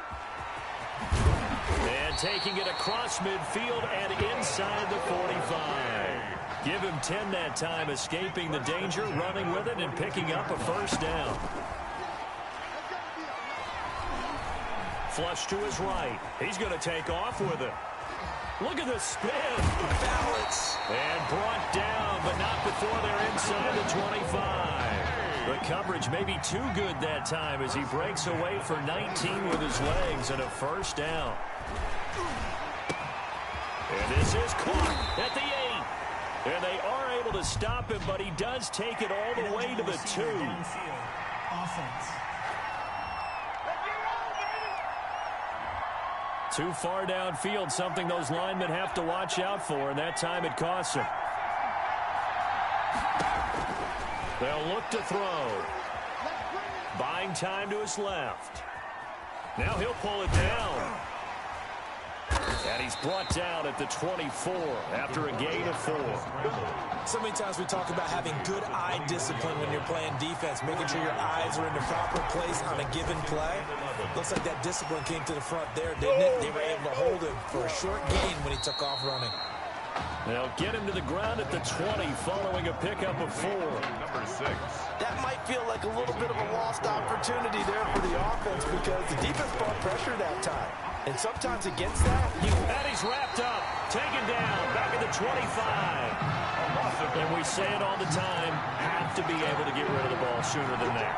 And taking it across midfield and inside the 45. Give him 10 that time, escaping the danger, running with it, and picking up a first down. Flush to his right. He's going to take off with it. Look at the spin. Balance. And brought down, but not before they're inside the 25. The coverage may be too good that time as he breaks away for 19 with his legs and a first down. And this is caught at the 8. And they are able to stop him, but he does take it all the way to the 2. Too far downfield, something those linemen have to watch out for, and that time it costs him. They'll look to throw. Buying time to his left. Now he'll pull it down. And he's brought down at the 24 after a gain of 4. So many times we talk about having good eye discipline when you're playing defense, making sure your eyes are in the proper place on a given play. Looks like that discipline came to the front there, didn't it? They were able to hold him for a short gain when he took off running. They'll get him to the ground at the 20 following a pickup of 4. Number 6. That might feel like a little bit of a lost opportunity there for the offense because the defense brought pressure that time. And sometimes against that, and he's wrapped up, taken down, back at the 25. And we say it all the time, have to be able to get rid of the ball sooner than that.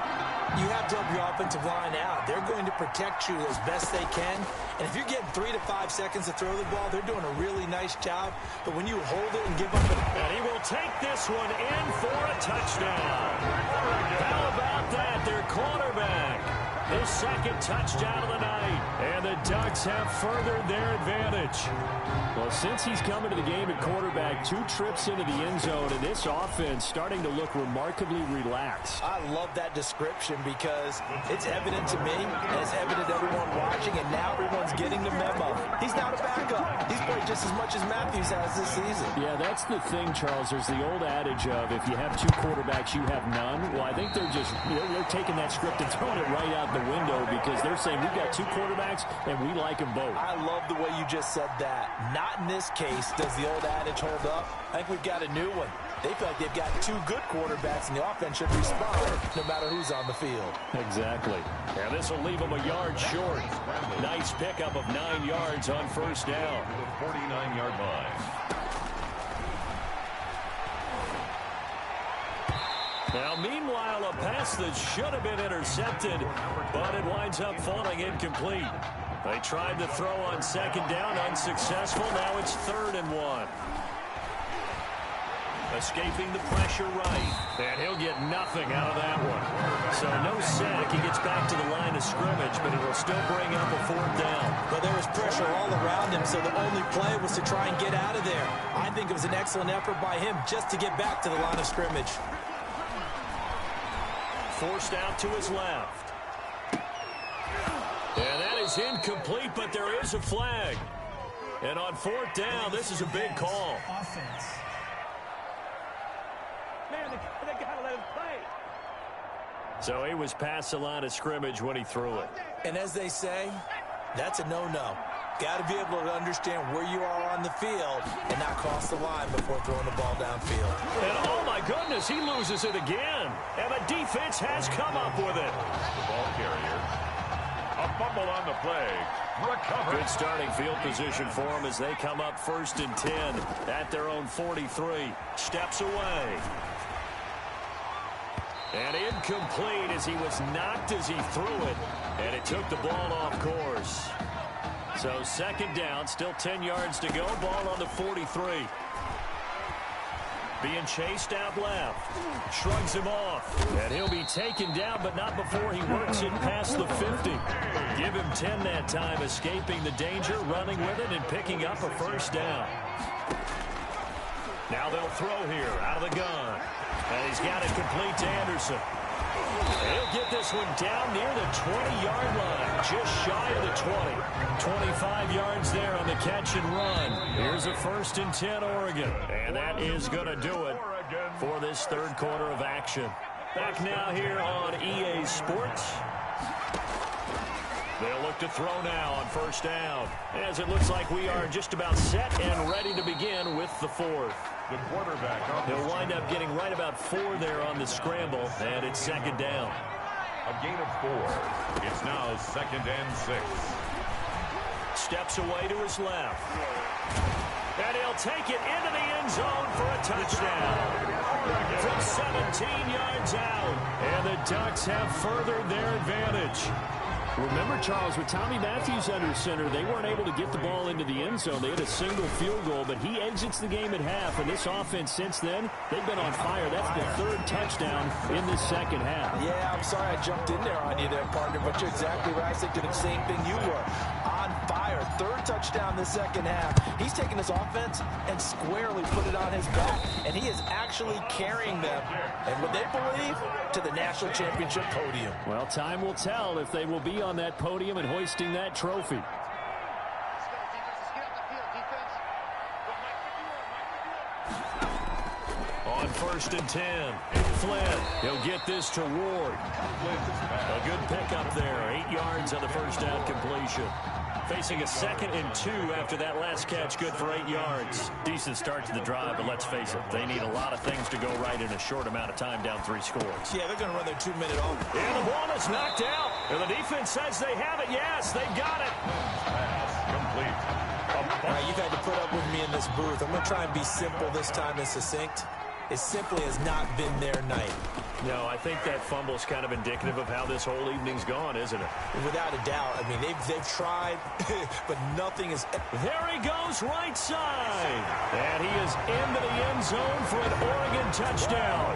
You have to help your offensive line out. They're going to protect you as best they can. And if you're getting 3 to 5 seconds to throw the ball, they're doing a really nice job. But when you hold it and give up and he will take this one in for a touchdown. How about that? Their quarterback. His second touchdown of the night. And the Ducks have furthered their advantage. Well, since he's come into the game at quarterback, 2 trips into the end zone, and this offense starting to look remarkably relaxed. I love that description because it's evident to me, and it's evident to everyone watching, and now everyone's getting the memo. He's not a backup. He's played just as much as Matthews has this season. Yeah, that's the thing, Charles. There's the old adage of if you have 2 quarterbacks, you have none. Well, I think they're just they're taking that script and throwing it right out the window because they're saying we've got 2 quarterbacks, and we like them both. I love the way you just said that. Not in this case does the old adage hold up. I think we've got a new one. They feel like they've got 2 good quarterbacks, and the offense should respond no matter who's on the field. Exactly. And this will leave them a yard short. Nice pickup of 9 yards on first down. The 49-yard line. Now, meanwhile, a pass that should have been intercepted, but it winds up falling incomplete. They tried to throw on second down, unsuccessful. Now it's 3rd and 1. Escaping the pressure right, and he'll get nothing out of that one. So no sack. He gets back to the line of scrimmage, but it'll still bring up a 4th down. But there was pressure all around him, so the only play was to try and get out of there. I think it was an excellent effort by him just to get back to the line of scrimmage. Forced out to his left. And that is incomplete, but there is a flag. And on 4th down, this is a big call. Offense. Man, they got to let him play. So he was past the line of scrimmage when he threw it. And as they say, that's a no-no. Got to be able to understand where you are on the field and not cross the line before throwing the ball downfield. And oh my goodness, he loses it again. And the defense has come up with it. The ball carrier. A fumble on the play. Recovered. Good starting field position for them as they come up 1st and 10 at their own 43. Steps away. And incomplete as he was knocked as he threw it. And it took the ball off course. So 2nd down, still 10 yards to go. Ball on the 43. Being chased out left. Shrugs him off. And he'll be taken down, but not before he works it past the 50. Give him 10 that time, escaping the danger, running with it, and picking up a first down. Now they'll throw here out of the gun. And he's got it complete to Anderson. He'll get this one down near the 20-yard line, just shy of the 20. 25 yards there on the catch and run. Here's a 1st and 10 Oregon. And that is going to do it for this third quarter of action. Back now here on EA Sports. They'll look to throw now on 1st down, as it looks like we are just about set and ready to begin with the 4th. The quarterback on He'll wind up getting right about 4 there on the scramble, and it's 2nd down. a gain of 4. It's now 2nd and 6. Steps away to his left. And he'll take it into the end zone for a touchdown. From 17 yards out. And the Ducks have furthered their advantage. Remember, Charles, with Tommy Matthews under center, they weren't able to get the ball into the end zone. They had a single field goal, but he exits the game at half. And this offense since then, they've been on fire. That's the 3rd touchdown in the 2nd half. Yeah, I'm sorry I jumped in there on you there, partner, but you're exactly right. I was thinking the same thing you were. On fire. 3rd touchdown in the 2nd half. He's taken his offense and squarely put it on his back. And he is actually carrying them, and what they believe, to the national championship podium. Well, time will tell if they will be on that podium and hoisting that trophy. On 1st and 10, Flynn. He'll get this to Ward. A good pickup there. 8 yards on the 1st down completion. Facing a 2nd and 2 after that last catch, good for 8 yards. Decent start to the drive, but let's face it, they need a lot of things to go right in a short amount of time, down 3 scores. Yeah, they're going to run their 2-minute off. And the ball is knocked out. And the defense says they have it. Yes, they've got it. Pass complete. All right, you've had to put up with me in this booth. I'm going to try and be simple this time and succinct. It simply has not been their night. No, I think that fumble is kind of indicative of how this whole evening's gone, isn't it? Without a doubt. I mean, they've tried, but nothing is... There he goes, right side. And he is into the end zone for an Oregon touchdown.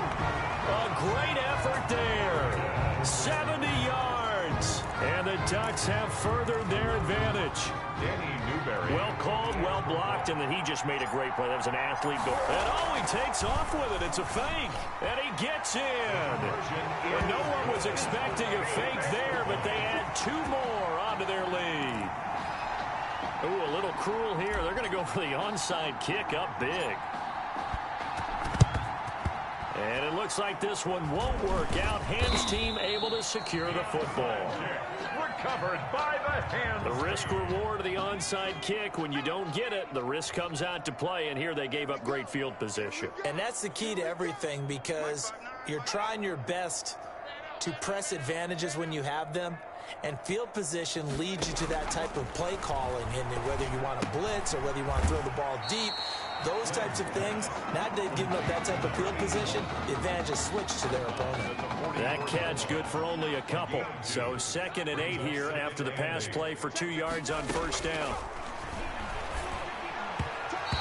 A great effort there. 70 yards. And the Ducks have furthered their advantage. Danny Newberry. Well called, well blocked, and then he just made a great play. That was an athlete goal. And he takes off with it. It's a fake. And he gets in. And no one was expecting a fake there, but they add 2 more onto their lead. Ooh, a little cruel here. They're going to go for the onside kick up big. And it looks like this one won't work out. Hams team able to secure the football. Recovered by the hands. The risk reward of the onside kick. When you don't get it, the risk comes out to play, and here they gave up great field position. And that's the key to everything, because you're trying your best to press advantages when you have them, and field position leads you to that type of play calling. And whether you want to blitz or whether you want to throw the ball deep, those types of things, now they've given up that type of field position, the advantage is switched to their opponent. That catch good for only a couple. So 2nd and 8 here after the pass play for 2 yards on 1st down.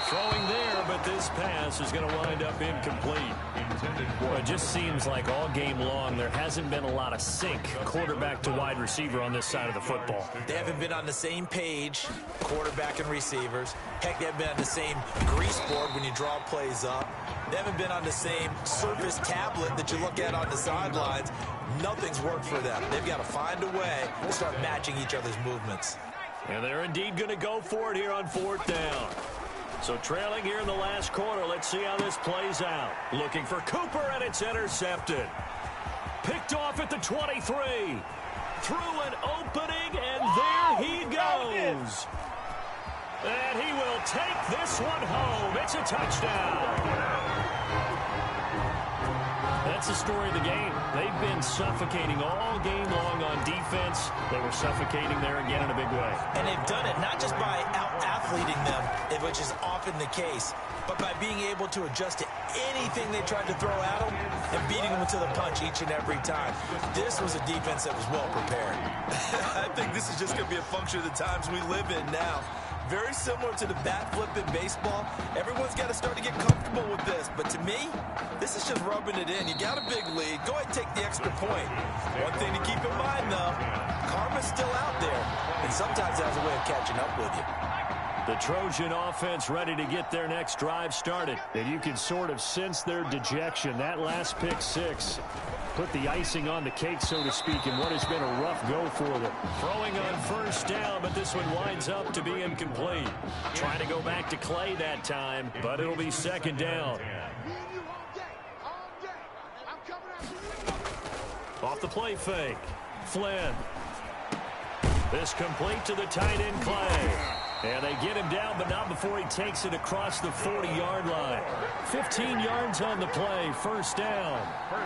Throwing there, but this pass is going to wind up incomplete. Well, it just seems like all game long there hasn't been a lot of sync quarterback to wide receiver on this side of the football. They haven't been on the same page, quarterback and receivers. Heck, they haven't been on the same grease board when you draw plays up. They haven't been on the same Surface tablet that you look at on the sidelines. Nothing's worked for them. They've got to find a way to start matching each other's movements. And they're indeed going to go for it here on 4th down. So trailing here in the last quarter, let's see how this plays out. Looking for Cooper, and it's intercepted. Picked off at the 23. Through an opening, and there he goes. And he will take this one home. It's a touchdown. That's the story of the game. They've been suffocating all game long on defense. They were suffocating there again in a big way. And they've done it not just by out-athleting them, which is often the case, but by being able to adjust to anything they tried to throw at them and beating them to the punch each and every time. This was a defense that was well prepared. I think this is just going to be a function of the times we live in now. Very similar to the bat flip in baseball. Everyone's got to start to get comfortable with this. But to me, this is just rubbing it in. You got a big lead. Go ahead and take the extra point. One thing to keep in mind, though, karma's still out there. And sometimes it has a way of catching up with you. The Trojan offense ready to get their next drive started. And you can sort of sense their dejection. That last pick six put the icing on the cake, so to speak, in what has been a rough go for them. Throwing on first down, but this one winds up to be incomplete. Trying to go back to Clay that time, but it'll be second down. Off the play fake. Flynn. This complete to the tight end, Clay. And they get him down, but not before he takes it across the 40-yard line. 15 yards on the play, first down.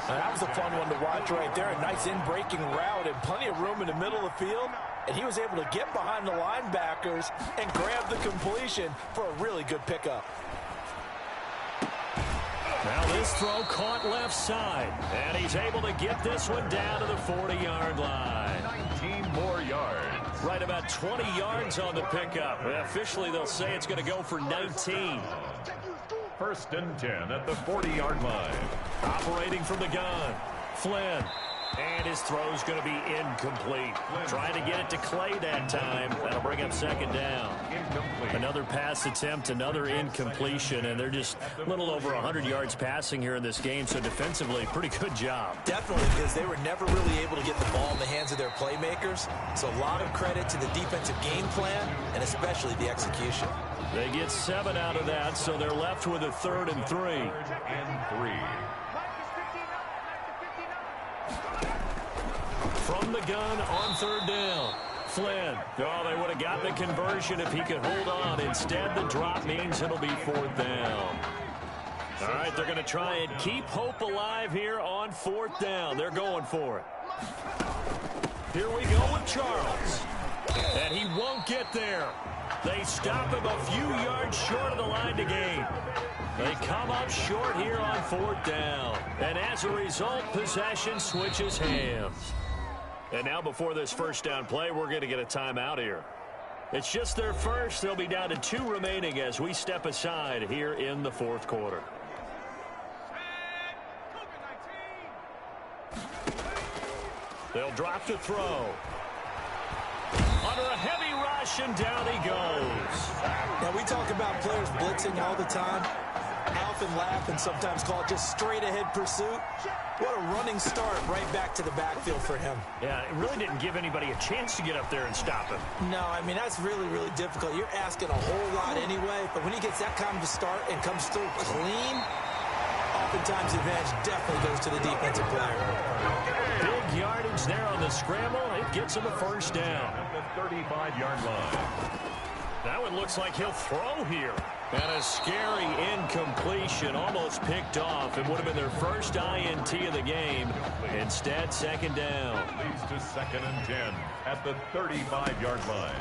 That was a fun one to watch right there. A nice in-breaking route and plenty of room in the middle of the field. And he was able to get behind the linebackers and grab the completion for a really good pickup. Now this throw caught left side. And he's able to get this one down to the 40-yard line. 19 more yards. Right about 20 yards on the pickup. Officially, they'll say it's going to go for 19. First and 10 at the 40-yard line. Operating from the gun. Flynn. And his throw's going to be incomplete. Trying to get it to Clay that time. That'll bring up second down. Incomplete. Another pass attempt, another incompletion, and they're just a little over 100 yards passing here in this game, so defensively, pretty good job. Definitely, because they were never really able to get the ball in the hands of their playmakers. So a lot of credit to the defensive game plan, and especially the execution. They get 7 out of that, so they're left with a 3rd and 3. And 3. From the gun on 3rd down. Flynn. Oh, they would have gotten the conversion if he could hold on. Instead, the drop means it'll be 4th down. All right, they're going to try and keep hope alive here on 4th down. They're going for it. Here we go with Charles. And he won't get there. They stop him a few yards short of the line to gain. They come up short here on 4th down. And as a result, possession switches hands. And now before this first down play, we're going to get a timeout here. It's just their first. They'll be down to 2 remaining as we step aside here in the 4th quarter. They'll drop to throw. Under a heavy rush, and down he goes. Now, we talk about players blitzing all the time. I often laugh and sometimes call it just straight-ahead pursuit. What a running start right back to the backfield for him. Yeah, it really didn't give anybody a chance to get up there and stop him. No, I mean, that's really, really difficult. You're asking a whole lot anyway, but when he gets that kind of a start and comes through clean, oftentimes the advantage definitely goes to the defensive player. Big yardage there on the scramble. It gets him a first down. At the 35-yard line. That one looks like he'll throw here. And a scary incompletion, almost picked off. It would have been their first INT of the game. Instead, second down. Leads to 2nd and 10 at the 35-yard line.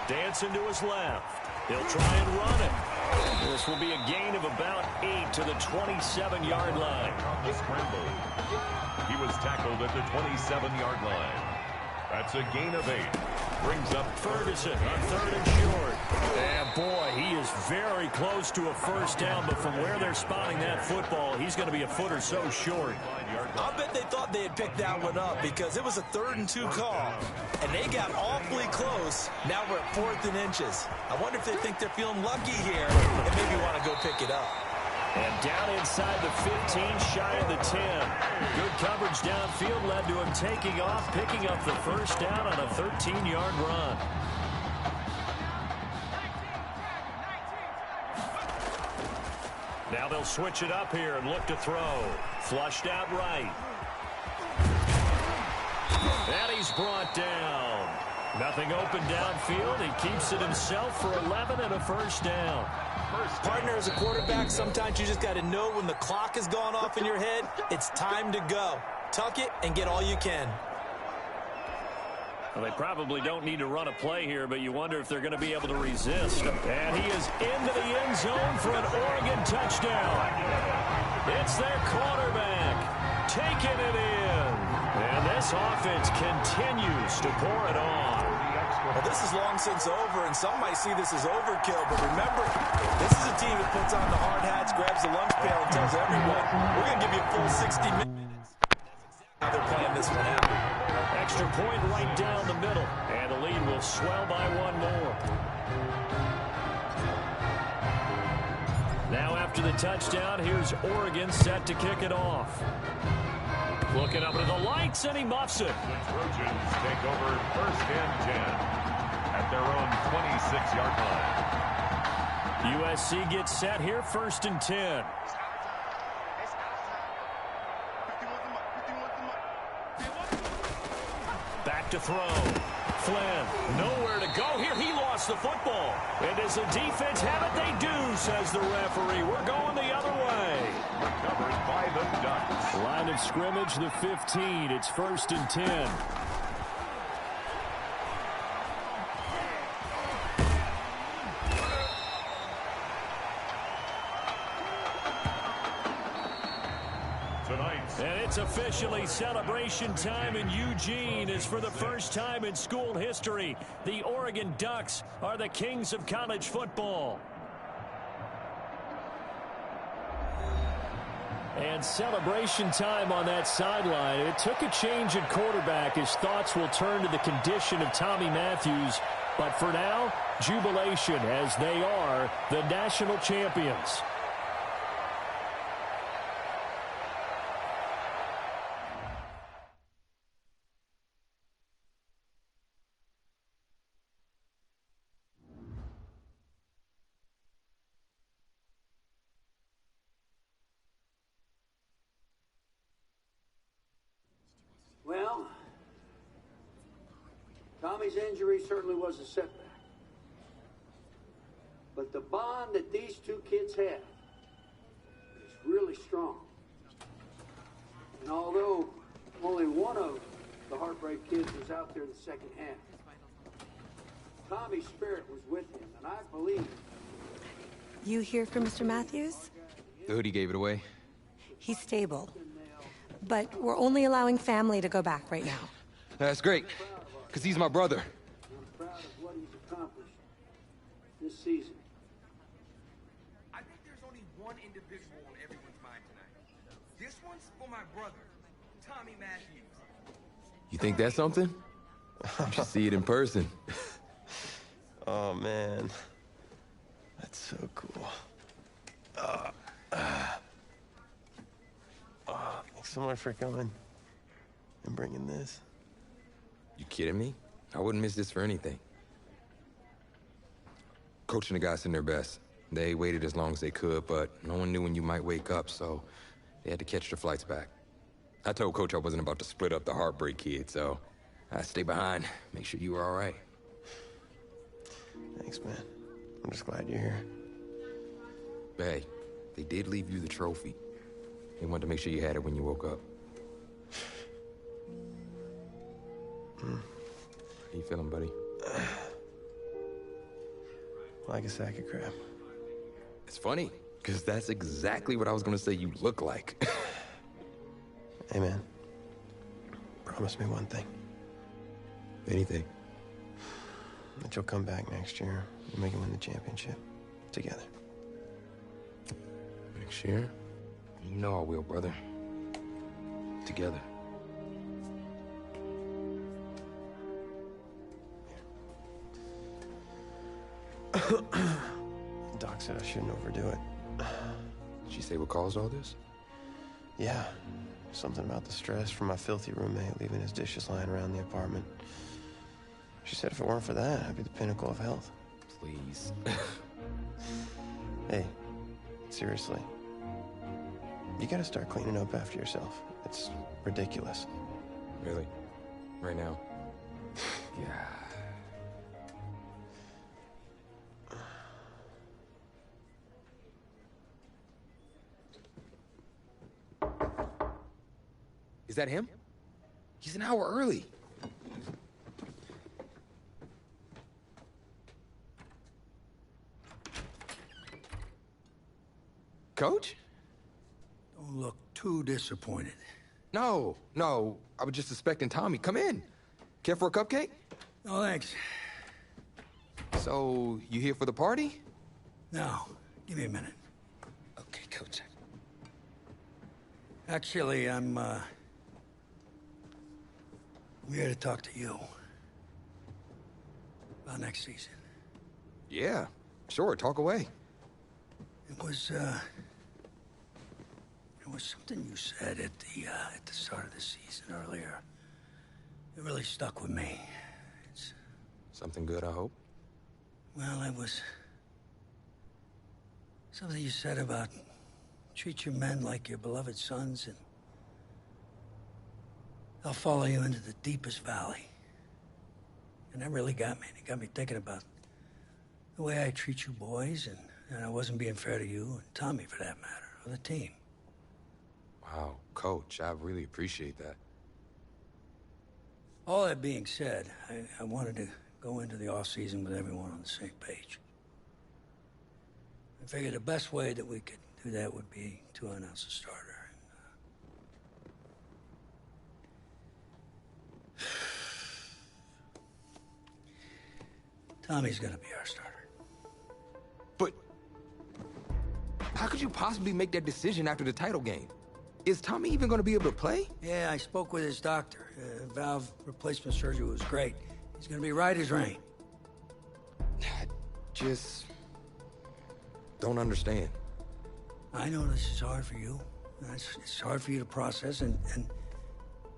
Dancing to his left. He'll try and run it. This will be a gain of about 8 to the 27-yard line. On the scramble. He was tackled at the 27-yard line. That's a gain of 8. Brings up Ferguson on 3rd and short. And boy, he is very close to a first down, but from where they're spotting that football, he's going to be a foot or so short. I bet they thought they had picked that one up because it was a 3rd and 2 call, and they got awfully close. Now we're at 4th and inches. I wonder if they think they're feeling lucky here and maybe want to go pick it up. And down inside the 15, shy of the 10. Good coverage downfield led to him taking off, picking up the first down on a 13-yard run. Now they'll switch it up here and look to throw. Flushed out right. And he's brought down. Nothing open downfield. He keeps it himself for 11 and a first down. Partner, as a quarterback, sometimes you just got to know when the clock has gone off in your head, it's time to go. Tuck it and get all you can. Well, they probably don't need to run a play here, but you wonder if they're going to be able to resist. And he is into the end zone for an Oregon touchdown. It's their quarterback taking it in. And this offense continues to pour it on. Well, this is long since over, and some might see this as overkill, but remember, this is a team that puts on the hard hats, grabs the lunch pail, and tells everyone, we're going to give you a full 60 minutes. That's exactly how they're playing this one out. extra point right down the middle. And the lead will swell by one more. Now after the touchdown, here's Oregon set to kick it off. Looking up into the lights, and he muffs it. The Trojans take over 1st and 10 at their own 26-yard line. USC gets set here, 1st and 10. Back to throw. Flynn, nowhere to go here. He lost the football. And does the defense have it? They do, says the referee. We're going the other way. Recovered by the Ducks. Line of scrimmage, the 15. It's 1st and 10. And it's officially celebration time in Eugene as for the first time in school history, the Oregon Ducks are the kings of college football. And celebration time on that sideline. It took a change at quarterback as thoughts will turn to the condition of Tommy Matthews. But for now, jubilation as they are the national champions. Well, Tommy's injury certainly was a setback. But the bond that these two kids have is really strong. And although only one of the Heartbreak Kids was out there in the second half, Tommy's spirit was with him, and I believe... You hear from Mr. Matthews? The hoodie gave it away. He's stable. But we're only allowing family to go back right now. That's great, because he's my brother. I'm proud of what he's accomplished this season. I think there's only one individual on everyone's mind tonight. This one's for my brother, Tommy Matthews. You think that's something? You should see it in person. Oh, man. That's so cool. Thanks so much for coming and bringing this. You kidding me? I wouldn't miss this for anything. Coach and the guys in their best. They waited as long as they could, but no one knew when you might wake up, so they had to catch their flights back. I told Coach I wasn't about to split up the Heartbreak Kid, so I stayed behind, make sure you were all right. Thanks, man. I'm just glad you're here. But hey, they did leave you the trophy. They wanted to make sure you had it when you woke up. How you feeling, buddy? Like a sack of crap. It's funny, because that's exactly what I was going to say you look like. Hey, man. Promise me one thing. Anything. That you'll come back next year and make it win the championship. Together. Next year? You know I will, brother. Together. Doc said I shouldn't overdo it. Did she say what caused all this? Yeah. Something about the stress from my filthy roommate leaving his dishes lying around the apartment. She said if it weren't for that, I'd be the pinnacle of health. Please. Hey, seriously. You gotta start cleaning up after yourself. It's ridiculous. Really? Right now? Yeah. Is that him? He's an hour early. Coach? Don't look too disappointed. No, I was just suspecting Tommy. Come in. Care for a cupcake? No, thanks. So, you here for the party? No, give me a minute. Okay, Coach. Actually, I'm I'm here to talk to you about next season. Yeah, sure, talk away. It was something you said at the start of the season earlier. It really stuck with me. It's something good, I hope. Well, it was something you said about treat your men like your beloved sons, and they'll follow you into the deepest valley. And that really got me. It got me thinking about the way I treat you boys, and I wasn't being fair to you, and Tommy for that matter, or the team. Wow, Coach, I really appreciate that. All that being said, I wanted to go into the off-season with everyone on the same page. I figured the best way that we could do that would be to announce a starter. Tommy's gonna be our starter. But how could you possibly make that decision after the title game? Is Tommy even gonna be able to play? Yeah, I spoke with his doctor. Valve replacement surgery was great. He's gonna be right as rain. I just don't understand. I know this is hard for you. It's hard for you to process, and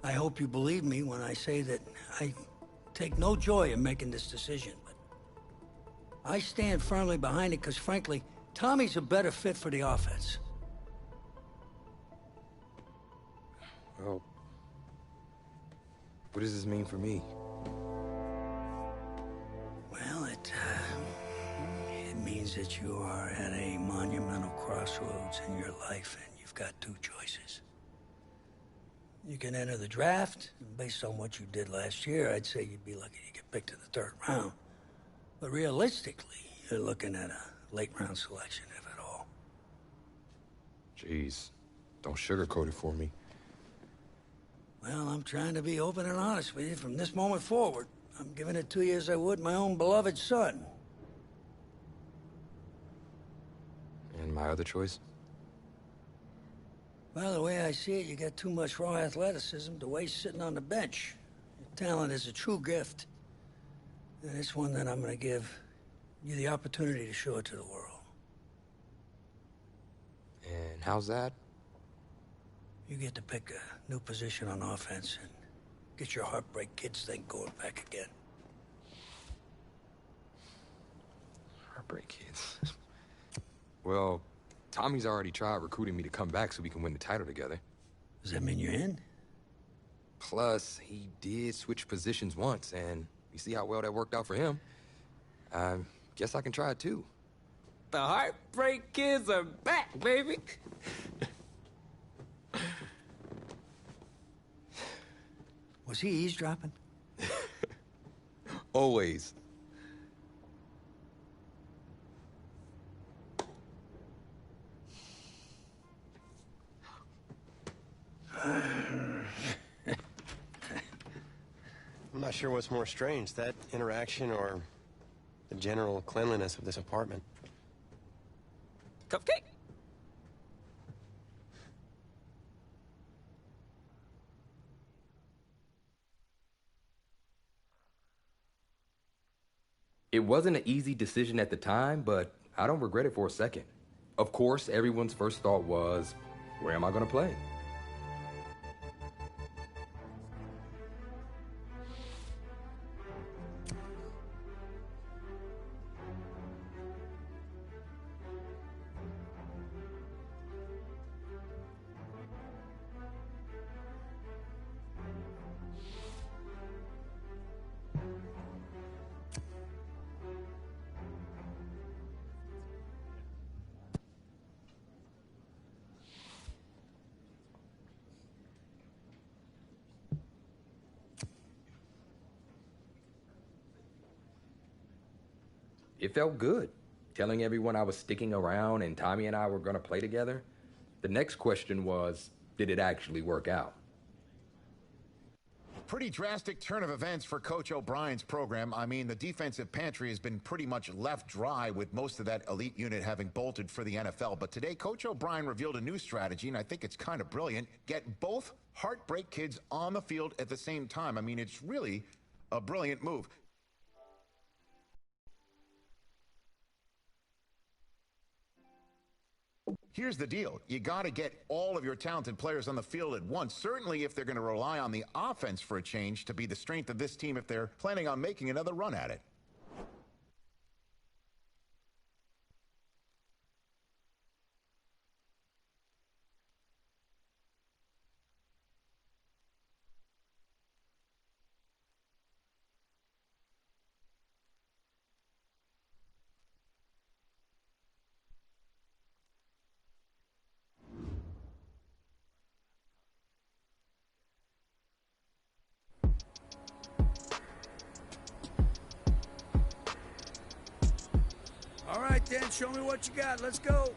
I hope you believe me when I say that I take no joy in making this decision. But I stand firmly behind it because, frankly, Tommy's a better fit for the offense. Well, what does this mean for me? Well, it means that you are at a monumental crossroads in your life, and you've got two choices. You can enter the draft, and based on what you did last year, I'd say you'd be lucky to get picked in the 3rd round. But realistically, you're looking at a late-round selection, if at all. Jeez, don't sugarcoat it for me. Well, I'm trying to be open and honest with you from this moment forward. I'm giving it to you as I would my own beloved son. And my other choice? Well, the way I see it, you got too much raw athleticism to waste sitting on the bench. Your talent is a true gift. And it's one that I'm going to give you the opportunity to show it to the world. And how's that? You get to pick a new position on offense and get your Heartbreak Kids thing going back again. Heartbreak Kids? Well, Tommy's already tried recruiting me to come back so we can win the title together. Does that mean you're in? Plus, he did switch positions once, and you see how well that worked out for him. I guess I can try it too. The Heartbreak Kids are back, baby! Was he eavesdropping? Always. I'm not sure what's more strange, that interaction or the general cleanliness of this apartment. Cupcake? It wasn't an easy decision at the time, but I don't regret it for a second. Of course, everyone's first thought was, where am I going to play? It felt good, telling everyone I was sticking around and Tommy and I were going to play together. The next question was, did it actually work out? pretty drastic turn of events for Coach O'Brien's program. I mean, the defensive pantry has been pretty much left dry with most of that elite unit having bolted for the NFL. But today, Coach O'Brien revealed a new strategy, and I think it's kind of brilliant. Get both Heartbreak Kids on the field at the same time. I mean, it's really a brilliant move. Here's the deal. You got to get all of your talented players on the field at once, certainly if they're going to rely on the offense for a change to be the strength of this team if they're planning on making another run at it. All right, then, show me what you got. Let's go.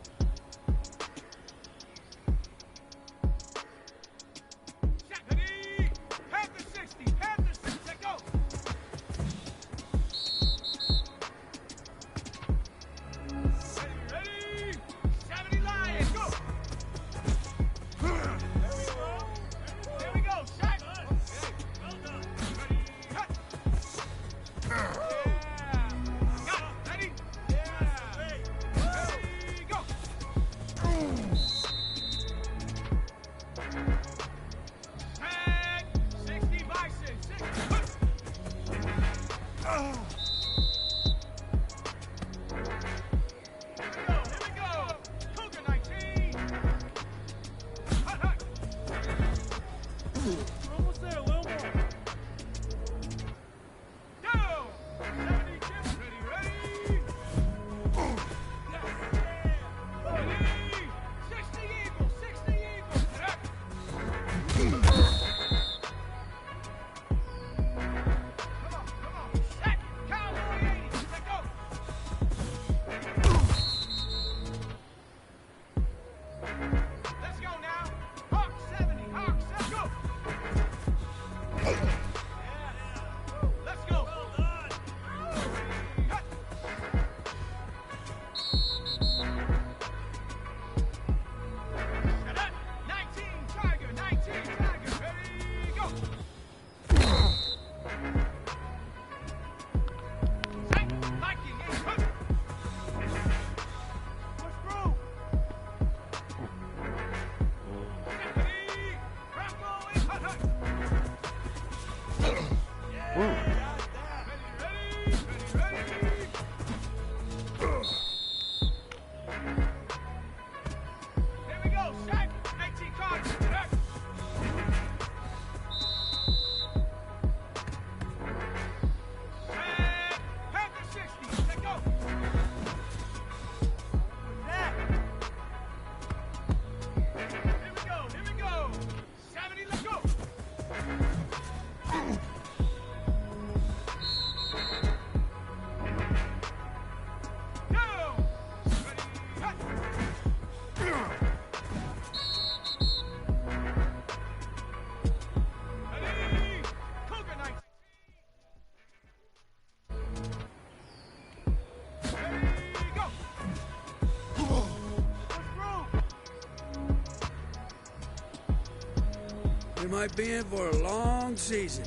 We might be in for a long season.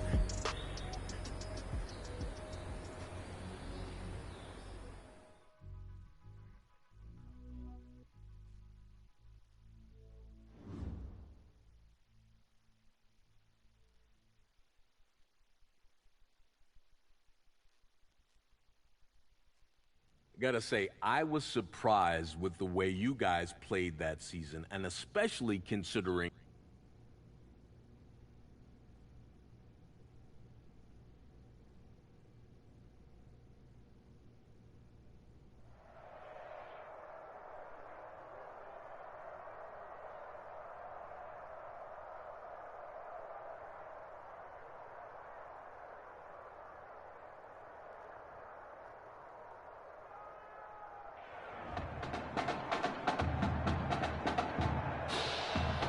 Gotta say, I was surprised with the way you guys played that season, and especially considering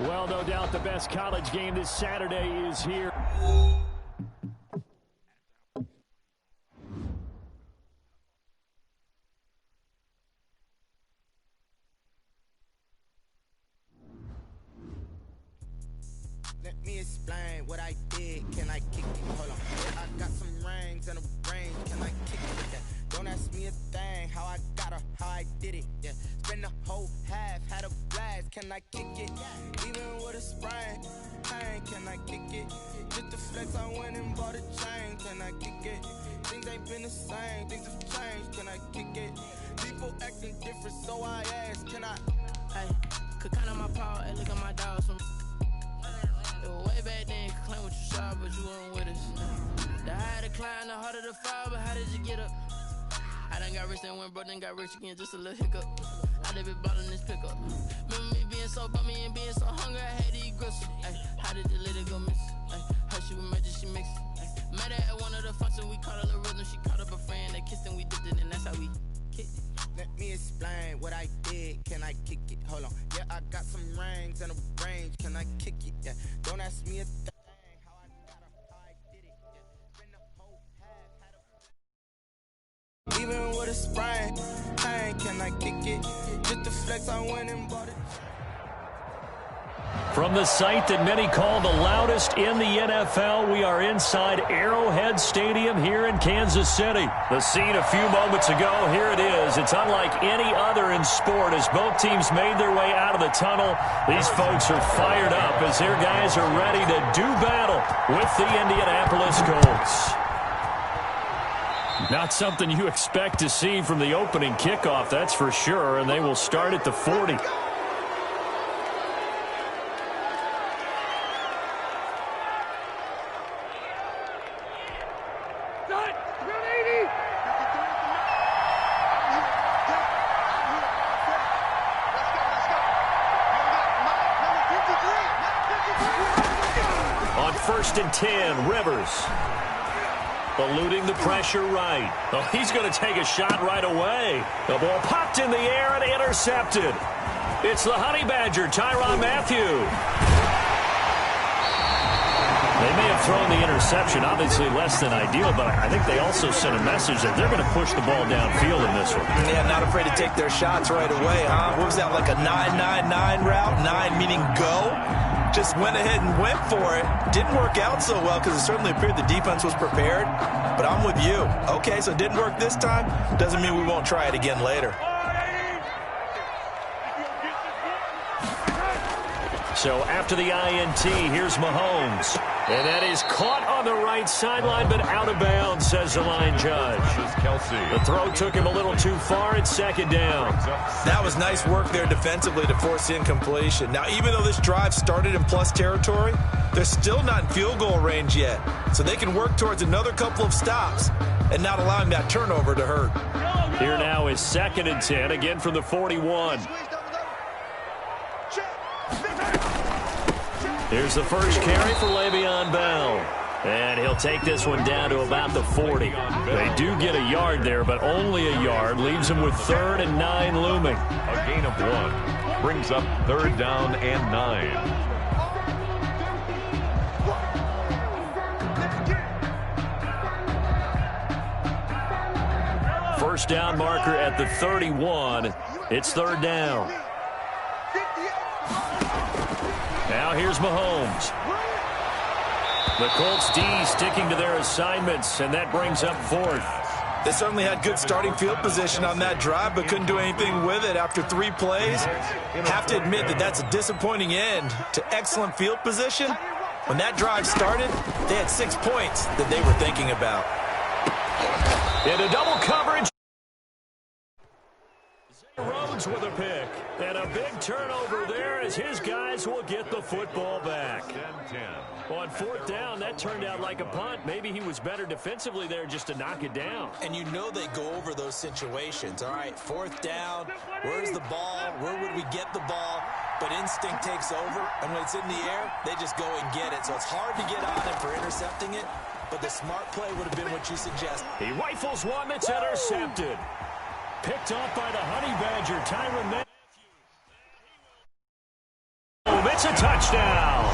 Well, no doubt the best college game this Saturday is here. me explain what I did. Can I kick it? Hold on. I got some rings and a range. Can I kick it? Yeah. Don't ask me a thing. How I got her, how I did it. Yeah. Spend the whole half, had a blast. Can I kick it? Even with a sprain. Pain, can I kick it? Just the flex, I went and bought a chain. Can I kick it? Things ain't been the same. Things have changed. Can I kick it? People acting different, so I ask. Can I? Hey, could count on my power and look at my dogs from. Way back then, could claim what you saw, but you weren't with us. The higher the climb, the harder the fall, but how did you get up? I done got rich, then went broke, then got rich again, just a little hiccup. I done been ballin' this pickup. Remember me being so bummy and being so hungry, I had to eat gristle. Ay, how did the lady go miss? Ay, how she was magic, she mixed. Met her at one of the functions, we caught a little rhythm, she caught up a friend, they kissed and we dipped it, and that's how we kicked it. Let me explain what I did. Can I kick it? Hold on. Yeah, I got some rings and a range. Can I kick it? Yeah. Don't ask me a thing. How I got her, how I did it. Yeah. Spend the whole half, had a. Even with a sprain, pain, can I kick it? Just the flex, I went and bought it. From the site that many call the loudest in the NFL, we are inside Arrowhead Stadium here in Kansas City. The scene a few moments ago, here it is. It's unlike any other in sport as both teams made their way out of the tunnel. These folks are fired up as their guys are ready to do battle with the Indianapolis Colts. Not something you expect to see from the opening kickoff, that's for sure, and they will start at the 40. On 1st and 10, Rivers. Eluding the pressure right. Oh, he's going to take a shot right away. The ball popped in the air and intercepted. It's the Honey Badger, Tyrann Mathieu. They may have thrown the interception, obviously less than ideal, but I think they also sent a message that they're going to push the ball downfield in this one. Yeah, not afraid to take their shots right away, huh? What was that, like a 9-9-9 route? 9 meaning go? Just went ahead and went for it. Didn't work out so well because it certainly appeared the defense was prepared. But I'm with you. Okay, so it didn't work this time. Doesn't mean we won't try it again later. So after the INT, here's Mahomes. And that is caught on the right sideline, but out of bounds, says the line judge. The throw took him a little too far. It's 2nd down. That was nice work there defensively to force incompletion. Now, even though this drive started in plus territory, they're still not in field goal range yet. So they can work towards another couple of stops and not allowing that turnover to hurt. Here now is 2nd and 10, again from the 41. Here's the first carry for Le'Veon Bell. And he'll take this one down to about the 40. They do get a yard there, but only a yard. Leaves them with 3rd and 9 looming. A gain of 1 brings up 3rd down and 9. First down marker at the 31. It's 3rd down. Now here's Mahomes. The Colts D sticking to their assignments, and that brings up 4th. They certainly had good starting field position on that drive, but couldn't do anything with it after 3 plays. Have to admit that that's a disappointing end to excellent field position. When that drive started, they had 6 points that they were thinking about. Into double coverage. Rhodes with a pick. And a big turnover there as his guys will get the football back. On 4th down, that turned out like a punt. Maybe he was better defensively there just to knock it down. And you know they go over those situations. All right, 4th down, where's the ball? Where would we get the ball? But instinct takes over, and when it's in the air, they just go and get it. So it's hard to get on him for intercepting it, but the smart play would have been what you suggest. He rifles one that's intercepted. Picked off by the Honey Badger, Tyrann Mathieu. It's a touchdown.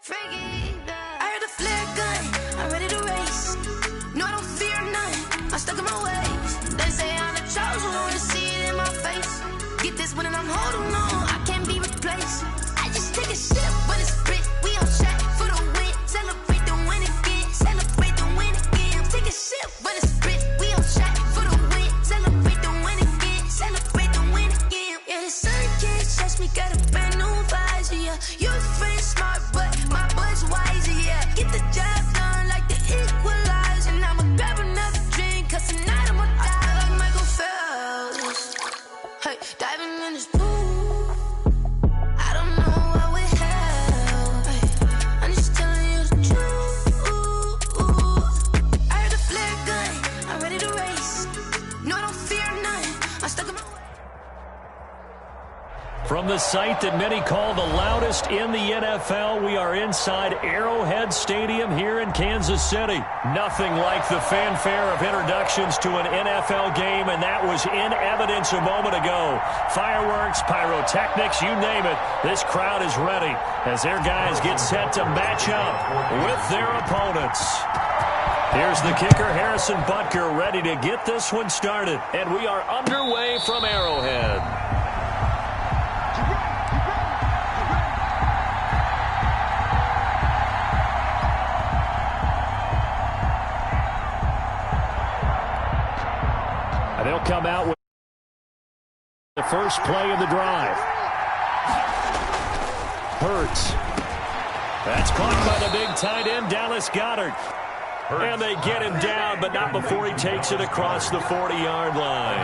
Freaky. when I'm holding on, I can't be replaced. I just take a sip when it's split. We on shot for the win. Celebrate the win again. Celebrate the win again. Take a sip when it's split. We on shot for the win. Celebrate the win again. Celebrate the win again. Yeah, the sun can't touch me. Got a brand new visor. Yeah, your friend smart, but my boy's wiser. Yeah, get the job done like the equalizer. And I'ma grab another drink, cause tonight I'ma die like Michael Phelps. Hey, diving in this pool. I don't know what we have. Hey, I'm just telling you the truth. I heard the flare gun. I'm ready to race. No, I don't fear none. I'm stuck in my... From the site that many call the loudest in the NFL, we are inside Arrowhead Stadium here in Kansas City. Nothing like the fanfare of introductions to an NFL game, and that was in evidence a moment ago. Fireworks, pyrotechnics, you name it. This crowd is ready as their guys get set to match up with their opponents. Here's the kicker, Harrison Butker, ready to get this one started. And we are underway from Arrowhead. And they'll come out with the first play of the drive. Hurts. That's caught by the big tight end, Dallas Goedert. And they get him down, but not before he takes it across the 40-yard line.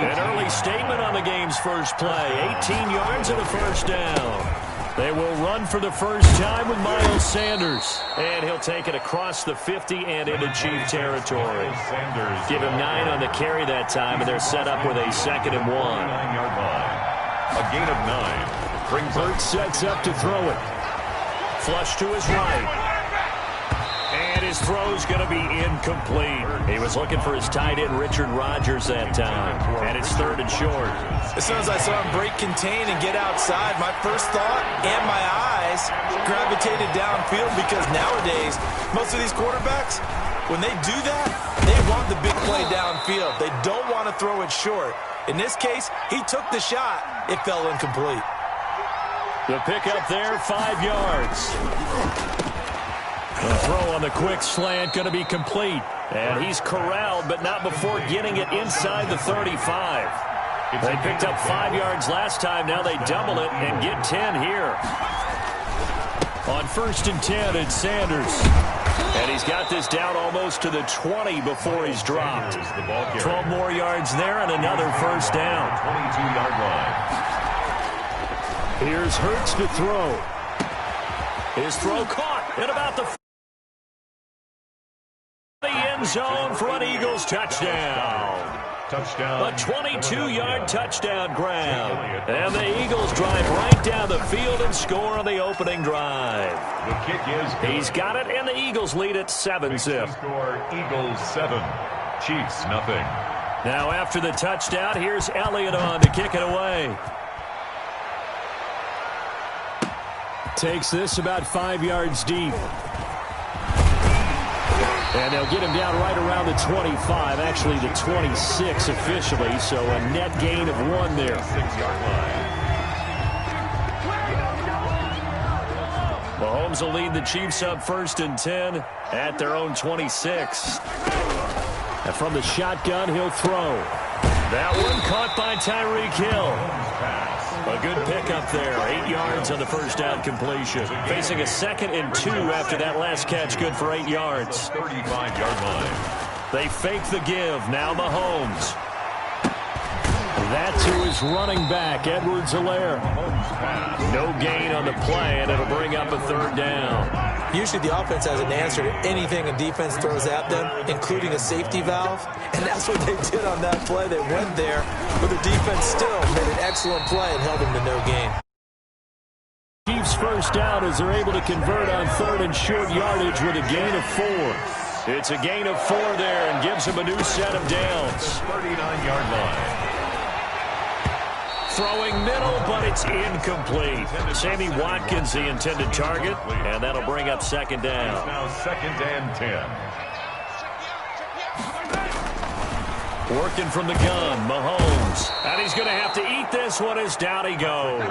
An early statement on the game's first play. 18 yards and a first down. They will run for the first time with Miles Sanders. And he'll take it across the 50 and into Chief territory. Give him 9 on the carry that time, and they're set up with a 2nd and 1. 9-yard line. A gain of 9. Brings Hurts sets up to throw it. Flush to his right. And his throw's going to be incomplete. He was looking for his tight end, Richard Rodgers, that time. And it's 3rd and short. As soon as I saw him break contain and get outside, my first thought and my eyes gravitated downfield, because nowadays, most of these quarterbacks, when they do that, they want the big play downfield. They don't want to throw it short. In this case, he took the shot. It fell incomplete. The pickup there, 5 yards. The throw on the quick slant going to be complete. And he's corralled, but not before getting it inside the 35. They picked up 5 yards last time. Now they double it and get 10 here. On 1st and 10, it's Sanders. And he's got this down almost to the 20 before he's dropped. 12 more yards there and another first down. 22-yard line. Here's Hurts to throw. His throw caught at about the end zone for an Eagles touchdown. Touchdown. A 22-yard touchdown grab. And the Eagles drive right down the field and score on the opening drive. The kick is good. He's got it, and the Eagles lead at 7-zip. Score Eagles 7, Chiefs nothing. Now after the touchdown, here's Elliott on to kick it away. Takes this about 5 yards deep. And they'll get him down right around the 25, actually the 26 officially, so a net gain of 1 there. 6-yard line. Mahomes will lead the Chiefs up 1st and 10 at their own 26. And from the shotgun, he'll throw. That one caught by Tyreek Hill. A good pickup there. 8 yards on the first down completion. Facing a 2nd and 2 after that last catch. Good for 8 yards. 35-yard line. They fake the give. Now Mahomes. That to his running back, Edwards-Helaire. No gain on the play, and it'll bring up a 3rd down. Usually the offense has an answer to anything a defense throws at them, including a safety valve. And that's what they did on that play. They went there, but the defense still made an excellent play and held them to no gain. Chiefs first down as they're able to convert on 3rd and short yardage with a gain of 4. It's a gain of 4 there and gives them a new set of downs. 39-yard line. Throwing middle, but it's incomplete. Sammy Watkins, the intended target, and that'll bring up 2nd down. Now 2nd and 10. Working from the gun, Mahomes. And he's going to have to eat this one as down he goes.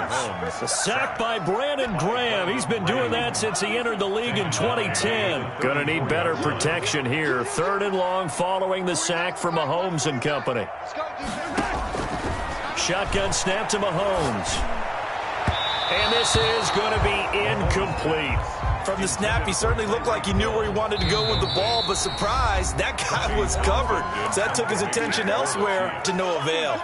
A sack by Brandon Graham. He's been doing that since he entered the league in 2010. Going to need better protection here. 3rd and long following the sack for Mahomes and company. Shotgun snap to Mahomes. And this is going to be incomplete. From the snap, he certainly looked like he knew where he wanted to go with the ball, but surprise, that guy was covered. So that took his attention elsewhere to no avail.